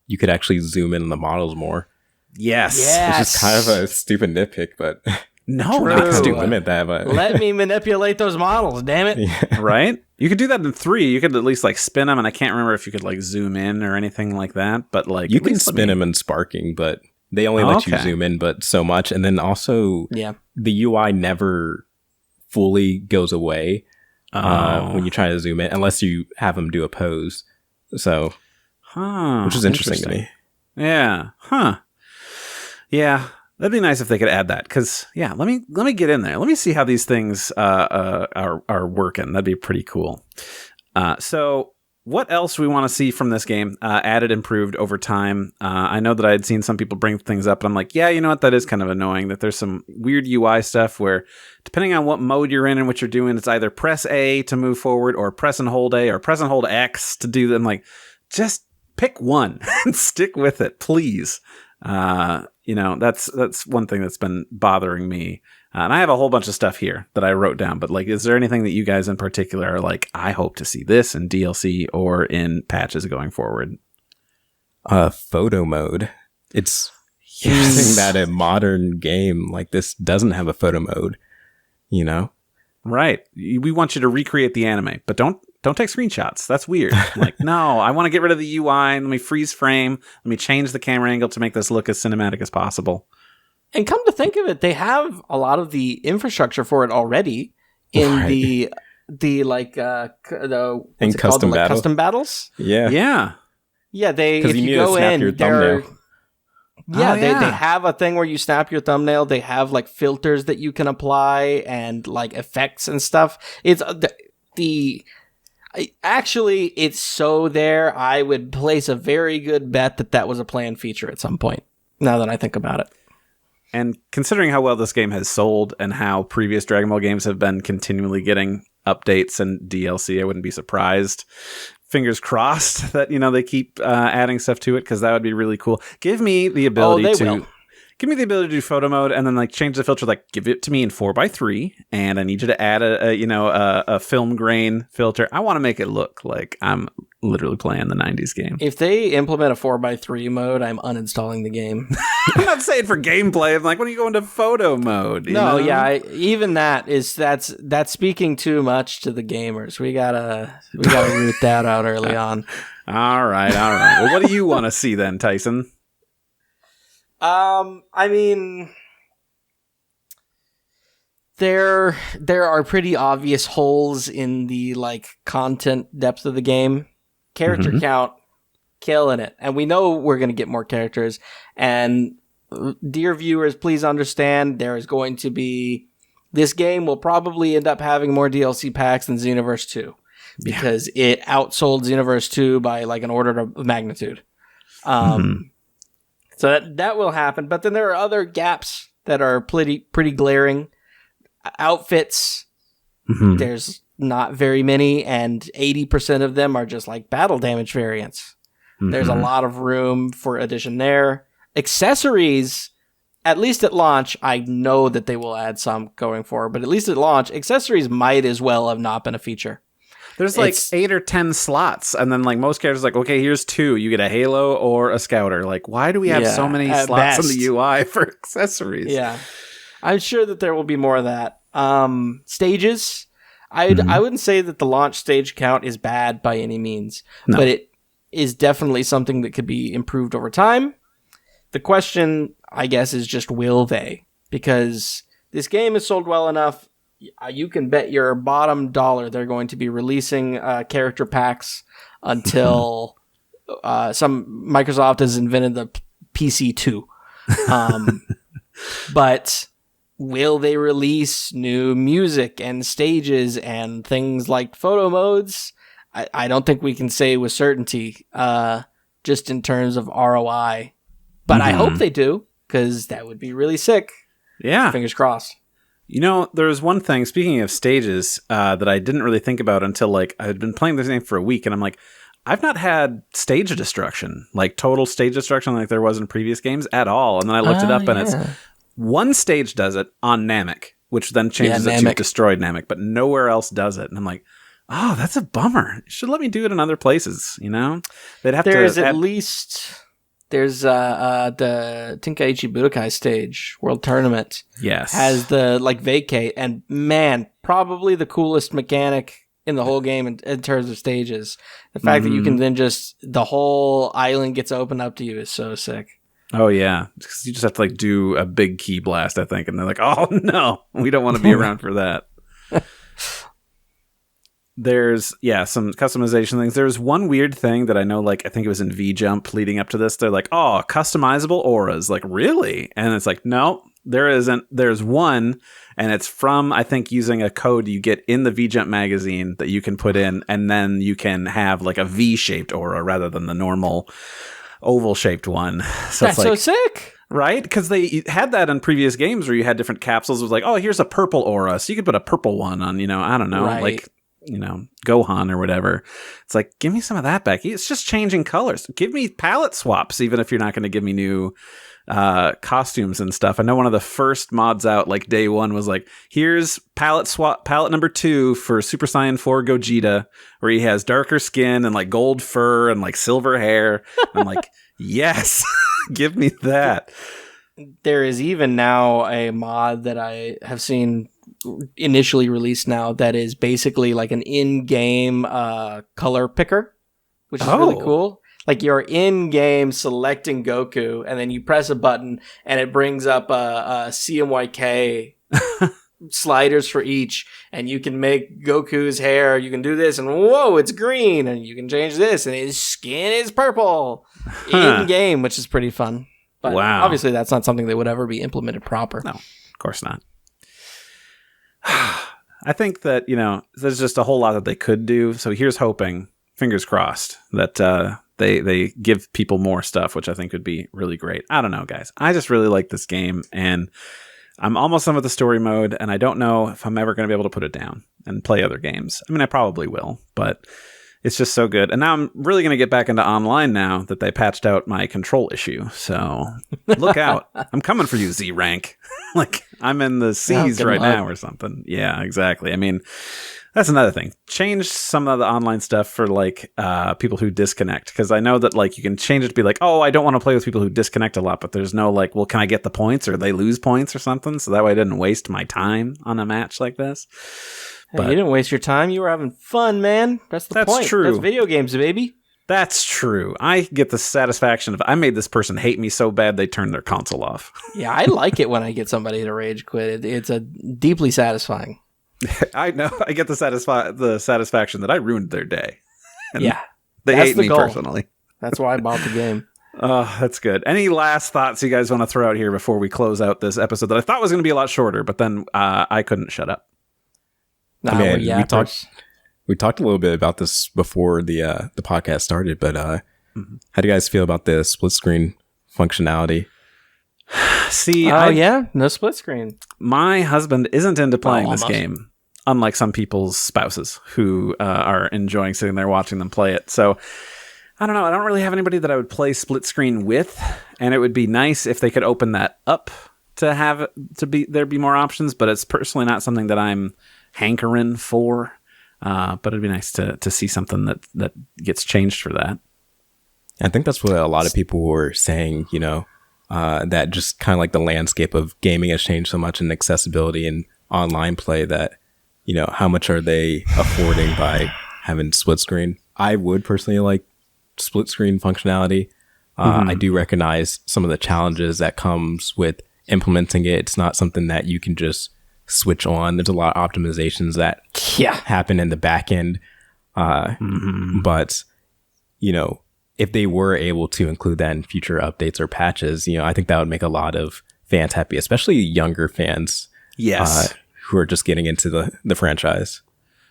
you could actually zoom in on the models more. Yes. It's just kind of a stupid nitpick, but no, I do limit that. But let me manipulate those models, damn it! Yeah. Right? You could do that in 3. You could at least like spin them, and I can't remember if you could like zoom in or anything like that. But like you can spin them in Sparking, but they only let you zoom in, but so much. And then also, the UI never fully goes away when you try to zoom in, unless you have them do a pose. So, which is interesting to me. Yeah. Yeah, that'd be nice if they could add that. Because let me get in there. Let me see how these things are working. That'd be pretty cool. So what else we want to see from this game? Added, improved over time. I know that I had seen some people bring things up, and I'm like, yeah, you know what? That is kind of annoying. That there's some weird UI stuff where, depending on what mode you're in and what you're doing, it's either press A to move forward, or press and hold A, or press and hold X to do them. Like, just pick one and stick with it, please. That's one thing that's been bothering me. And I have a whole bunch of stuff here that I wrote down, but like, is there anything that you guys in particular are like, I hope to see this in DLC or in patches going forward? Photo mode. It's interesting that a modern game like this doesn't have a photo mode, Right. We want you to recreate the anime, but don't take screenshots. That's weird. Like, no, I want to get rid of the UI. Let me freeze frame. Let me change the camera angle to make this look as cinematic as possible. And come to think of it, they have a lot of the infrastructure for it already in the custom battles. Yeah. Yeah. Yeah, if you go in, they have a thing where you snap your thumbnail. They have like filters that you can apply and like effects and stuff. It's actually it's so there. I would place a very good bet that was a planned feature at some point. Now that I think about it. And considering how well this game has sold and how previous Dragon Ball games have been continually getting updates and DLC, I wouldn't be surprised. Fingers crossed that, they keep adding stuff to it, because that would be really cool. Give me the ability to do photo mode and then like change the filter, like give it to me in 4:3, and I need you to add a film grain filter. I want to make it look like I'm literally playing the 90s game. If they implement a 4:3 mode, I'm uninstalling the game. I'm not saying for gameplay. I'm like, when you go into photo mode? Even that's speaking too much to the gamers. We gotta root that out early on. All right. Well, what do you want to see then, Tyson? I mean, there are pretty obvious holes in the like content depth of the game. Character count, killing it, and we know we're going to get more characters. And dear viewers, please understand, this game will probably end up having more DLC packs than Xenoverse 2 because it outsold Xenoverse 2 by like an order of magnitude. So that will happen, but then there are other gaps that are pretty glaring. Outfits, there's not very many, and 80% of them are just like battle damage variants. There's a lot of room for addition there. Accessories, at least at launch, I know that they will add some going forward, but at least at launch, accessories might as well have not been a feature. There's like 8 or 10 slots, and then like most characters, like, okay, here's 2. You get a Halo or a Scouter. Like, why do we have so many slots in the UI for accessories? Yeah, I'm sure that there will be more of that. Stages, I wouldn't say that the launch stage count is bad by any means, but it is definitely something that could be improved over time. The question, I guess, is just will they? Because this game is sold well enough. You can bet your bottom dollar they're going to be releasing character packs until Microsoft has invented the PC 2. But will they release new music and stages and things like photo modes? I don't think we can say with certainty, just in terms of ROI. But I hope they do, because that would be really sick. Yeah. Fingers crossed. There's one thing, speaking of stages, that I didn't really think about until like I had been playing this game for a week, and I'm like, I've not had stage destruction, like total stage destruction like there was in previous games at all. And then I looked it up, and it's one stage does it on Namek, which then changes it to destroyed Namek, but nowhere else does it. And I'm like, oh, that's a bummer. You should let me do it in other places, They'd have There's the Tenkaichi Budokai stage World Tournament. Yes. Has the like vacate, and man, probably the coolest mechanic in the whole game in terms of stages. The fact that you can then the whole island gets opened up to you is so sick. Oh yeah, because you just have to like do a big key blast, I think, and they're like, oh no, we don't want to be around for that. There's, some customization things. There's one weird thing that I know, like, I think it was in V-Jump leading up to this. They're like, oh, customizable auras. Like, really? And it's like, no, there isn't. There's one, and it's from, I think, using a code you get in the V-Jump magazine that you can put in, and then you can have, like, a V-shaped aura rather than the normal oval-shaped one. So That's so sick! Right? Because they had that in previous games where you had different capsules. It was like, oh, here's a purple aura. So you could put a purple one on, I don't know. Right. Like, Gohan or whatever. It's like, give me some of that back. It's just changing colors. Give me palette swaps, even if you're not going to give me new costumes and stuff. I know one of the first mods out, like day one, was like, here's palette number 2 for Super Saiyan 4 Gogeta, where he has darker skin and like gold fur and like silver hair. I'm like, yes, give me that. There is even now a mod that I have seen initially released now that is basically like an in-game color picker, which is really cool. Like you're in-game selecting Goku, and then you press a button, and it brings up a CMYK sliders for each, and you can make Goku's hair. You can do this, and whoa, it's green, and you can change this, and his skin is purple in-game, which is pretty fun. But obviously, that's not something that would ever be implemented proper. No, of course not. I think that, there's just a whole lot that they could do. So here's hoping, fingers crossed, that they give people more stuff, which I think would be really great. I don't know, guys. I just really like this game, and I'm almost done with the story mode, and I don't know if I'm ever going to be able to put it down and play other games. I mean, I probably will, but it's just so good. And now I'm really going to get back into online now that they patched out my control issue. So look out. I'm coming for you, Z rank. Like I'm in the C's right now or something. Yeah, exactly. I mean, that's another thing. Change some of the online stuff for like people who disconnect. Because I know that like you can change it to be like, oh, I don't want to play with people who disconnect a lot. But there's no like, well, can I get the points or they lose points or something? So that way I didn't waste my time on a match like this. Hey, you didn't waste your time. You were having fun, man. That's the point. That's true. That's video games, baby. That's true. I get the satisfaction of I made this person hate me so bad they turned their console off. Yeah, I like it when I get somebody to rage quit. It's a deeply satisfying. I know. I get the satisfaction that I ruined their day. And yeah. They hate me personally. That's why I bought the game. Oh, that's good. Any last thoughts you guys want to throw out here before we close out this episode that I thought was going to be a lot shorter, but then I couldn't shut up? Nah, we talked a little bit about this before the podcast started, but how do you guys feel about the split screen functionality? See, no split screen. My husband isn't into playing this game, unlike some people's spouses who are enjoying sitting there watching them play it. So I don't know. I don't really have anybody that I would play split screen with, and it would be nice if they could open that up to have there'd be more options. But it's personally not something that I'm hankering for. But it'd be nice to see something that gets changed for that. I think that's what a lot of people were saying, that just kind of like the landscape of gaming has changed so much in accessibility and online play that, how much are they affording by having split screen? I would personally like split screen functionality. I do recognize some of the challenges that comes with implementing it. It's not something that you can just switch on. There's a lot of optimizations that happen in the back end. But, if they were able to include that in future updates or patches, I think that would make a lot of fans happy, especially younger fans. Yes. Who are just getting into the franchise.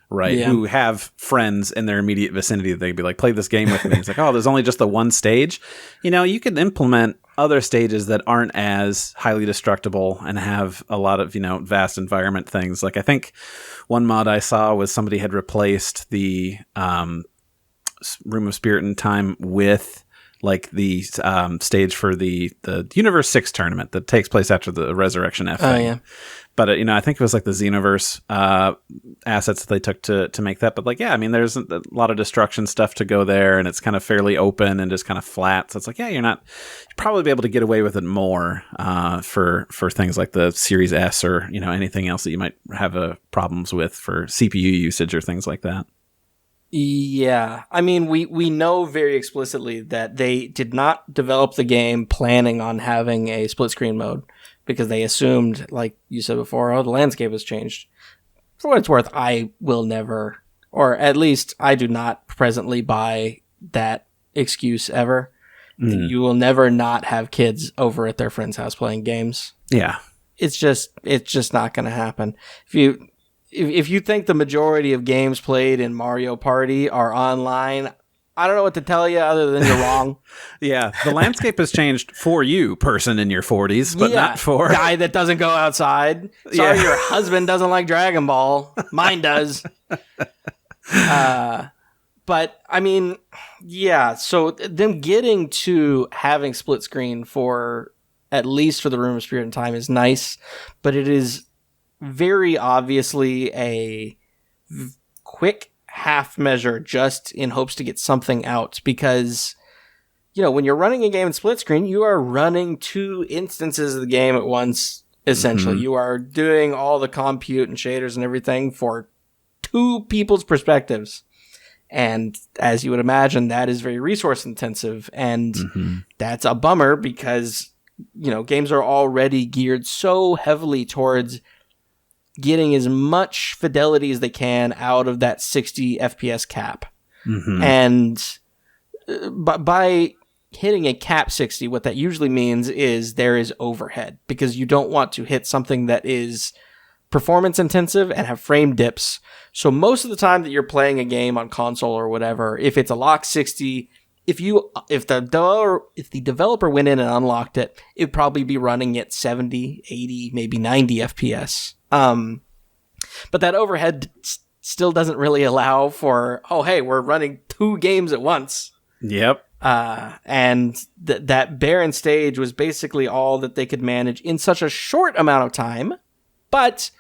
Right. Yeah. Who have friends in their immediate vicinity that they'd be like, play this game with me. It's like, oh, there's only just the one stage. You can implement other stages that aren't as highly destructible and have a lot of, vast environment things. Like I think one mod I saw was somebody had replaced the Room of Spirit and Time with like the stage for the Universe 6 tournament that takes place after the Resurrection F thing. Oh, yeah. But, I think it was like the Xenoverse assets that they took to make that. But like, yeah, I mean, there's a lot of destruction stuff to go there, and it's kind of fairly open and just kind of flat. So it's like, yeah, you'll probably be able to get away with it more for things like the Series S or, anything else that you might have problems with for CPU usage or things like that. Yeah. I mean, we know very explicitly that they did not develop the game planning on having a split screen mode, because they assumed, like you said before, the landscape has changed. For what it's worth, I will never, or at least I do not presently buy that excuse ever. You will never not have kids over at their friend's house playing games. Yeah. It's just not going to happen. If you think the majority of games played in Mario Party are online, I don't know what to tell you other than you're wrong. Yeah, the landscape has changed for you, person in your 40s, but not for guy that doesn't go outside. Sorry, your husband doesn't like Dragon Ball. Mine does. But I mean, yeah. So them getting to having split screen for at least for the Room of Spirit and Time is nice, but it is very obviously a quick half measure just in hopes to get something out, because when you're running a game in split screen, you are running 2 instances of the game at once. Essentially, you are doing all the compute and shaders and everything for 2 people's perspectives. And as you would imagine, that is very resource intensive. And that's a bummer because, games are already geared so heavily towards getting as much fidelity as they can out of that 60 FPS cap. And by hitting a cap 60, what that usually means is there is overhead, because you don't want to hit something that is performance intensive and have frame dips. So most of the time that you're playing a game on console or whatever, if it's a lock 60, if the developer went in and unlocked it, it'd probably be running at 70, 80, maybe 90 FPS. But that overhead still doesn't really allow for, oh, hey, we're running 2 games at once. Yep. And that barren stage was basically all that they could manage in such a short amount of time. But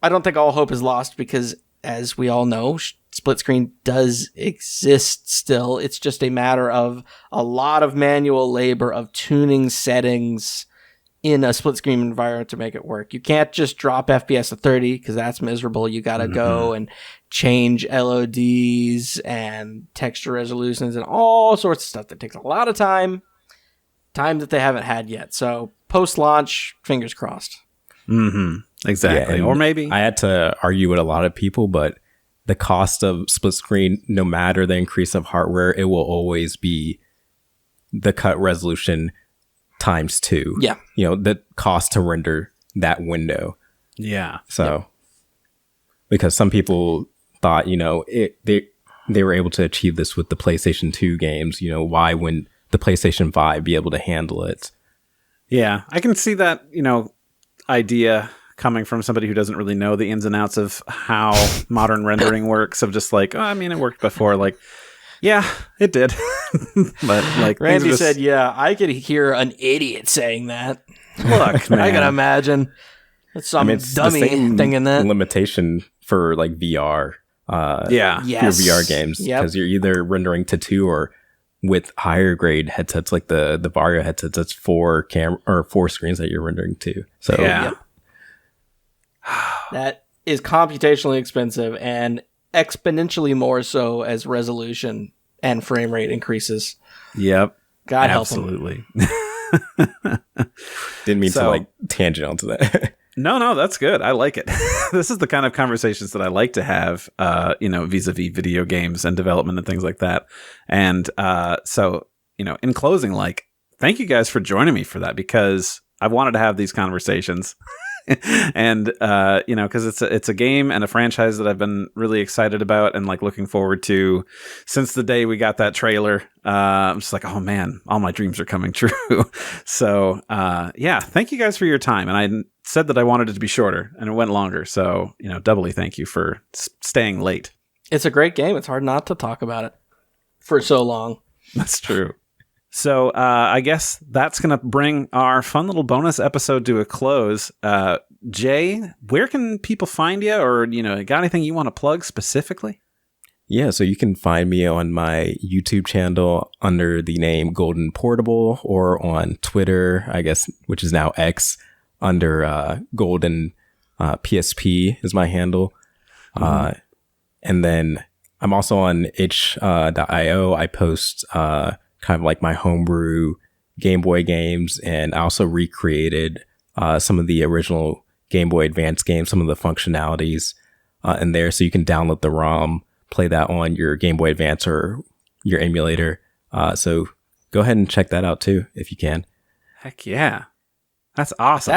I don't think all hope is lost, because, as we all know, split screen does exist still. It's just a matter of a lot of manual labor of tuning settings in a split screen environment to make it work. You can't just drop FPS to 30, because that's miserable. You got to go and change LODs and texture resolutions and all sorts of stuff that takes a lot of time that they haven't had yet. So post-launch, fingers crossed. Exactly. Yeah, or maybe I had to argue with a lot of people, but the cost of split screen, no matter the increase of hardware, it will always be the cut resolution times 2. Yeah. The cost to render that window. Yeah. So, because some people thought, they were able to achieve this with the PlayStation 2 games, why wouldn't the PlayStation 5 be able to handle it? Yeah, I can see that, idea coming from somebody who doesn't really know the ins and outs of how modern rendering works, of just like, it worked before. Like, yeah, it did. But like Randy said, yeah, I could hear an idiot saying that. Look, man. I can imagine some dummy thinking that. Limitation for like VR. Yeah. Yes. For VR games, because you're either rendering to 2 or with higher grade headsets like the Vario headsets, that's 4 screens that you're rendering to. So yeah. That is computationally expensive and exponentially more so as resolution and frame rate increases. Yep. God help Absolutely. Didn't mean to like tangent onto that. No, that's good. I like it. This is the kind of conversations that I like to have, vis-a-vis video games and development and things like that. And so, in closing, like, thank you guys for joining me for that, because I've wanted to have these conversations. And because it's a game and a franchise that I've been really excited about and like looking forward to since the day we got that trailer. I'm just like, oh man, all my dreams are coming true. So thank you guys for your time. And I said that I wanted it to be shorter, and it went longer. So doubly thank you for staying late. It's a great game. It's hard not to talk about it for so long. That's true. So I guess that's going to bring our fun little bonus episode to a close. Jay, where can people find you, or, got anything you want to plug specifically? Yeah, so you can find me on my YouTube channel under the name Golden Portable, or on Twitter, I guess, which is now X, under Golden PSP is my handle. And then I'm also on itch.io. I post kind of like my homebrew Game Boy games, and I also recreated some of the original Game Boy Advance games, some of the functionalities in there, so you can download the ROM, play that on your Game Boy Advance or your emulator. So go ahead and check that out too, if you can. Heck yeah. That's awesome.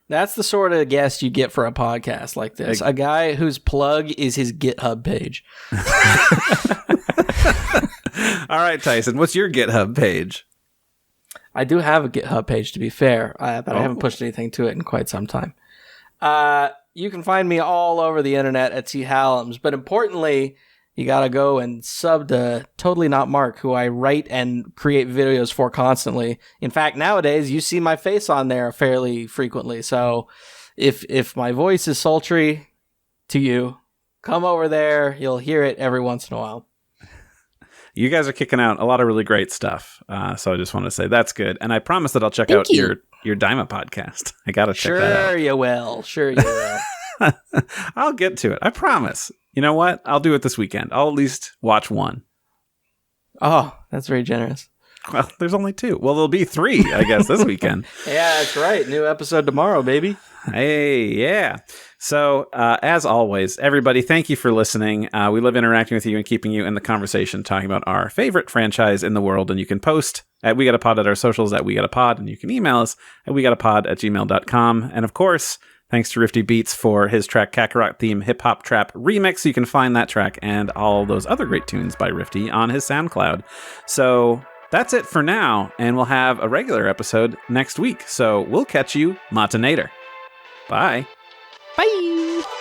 That's the sort of guest you get for a podcast like this. A guy whose plug is his GitHub page. All right, Tyson, what's your GitHub page? I do have a GitHub page, to be fair, but I haven't pushed anything to it in quite some time. You can find me all over the internet at T. Hallam's, but importantly, you gotta go and sub to Totally Not Mark, who I write and create videos for constantly. In fact, nowadays you see my face on there fairly frequently. So if my voice is sultry to you, come over there. You'll hear it every once in a while. You guys are kicking out a lot of really great stuff. So I just want to say that's good. And I promise that I'll check out your Daima podcast. I got to check that out. Sure you will. Sure you will. I'll get to it. I promise. You know what? I'll do it this weekend. I'll at least watch one. Oh, that's very generous. Well, there's only 2. Well, there'll be 3, I guess, this weekend. Yeah, that's right. New episode tomorrow, baby. Hey, yeah. So, as always, everybody, thank you for listening. We love interacting with you and keeping you in the conversation, talking about our favorite franchise in the world. And you can post at We Got a Pod at our socials at We Got a Pod, and you can email us at wegotapod@gmail.com. And of course, thanks to Rifti Beats for his track Kakarot theme hip hop trap remix. You can find that track and all those other great tunes by Rifti on his SoundCloud. So that's it for now, and we'll have a regular episode next week. So we'll catch you Matinator. Bye. Bye.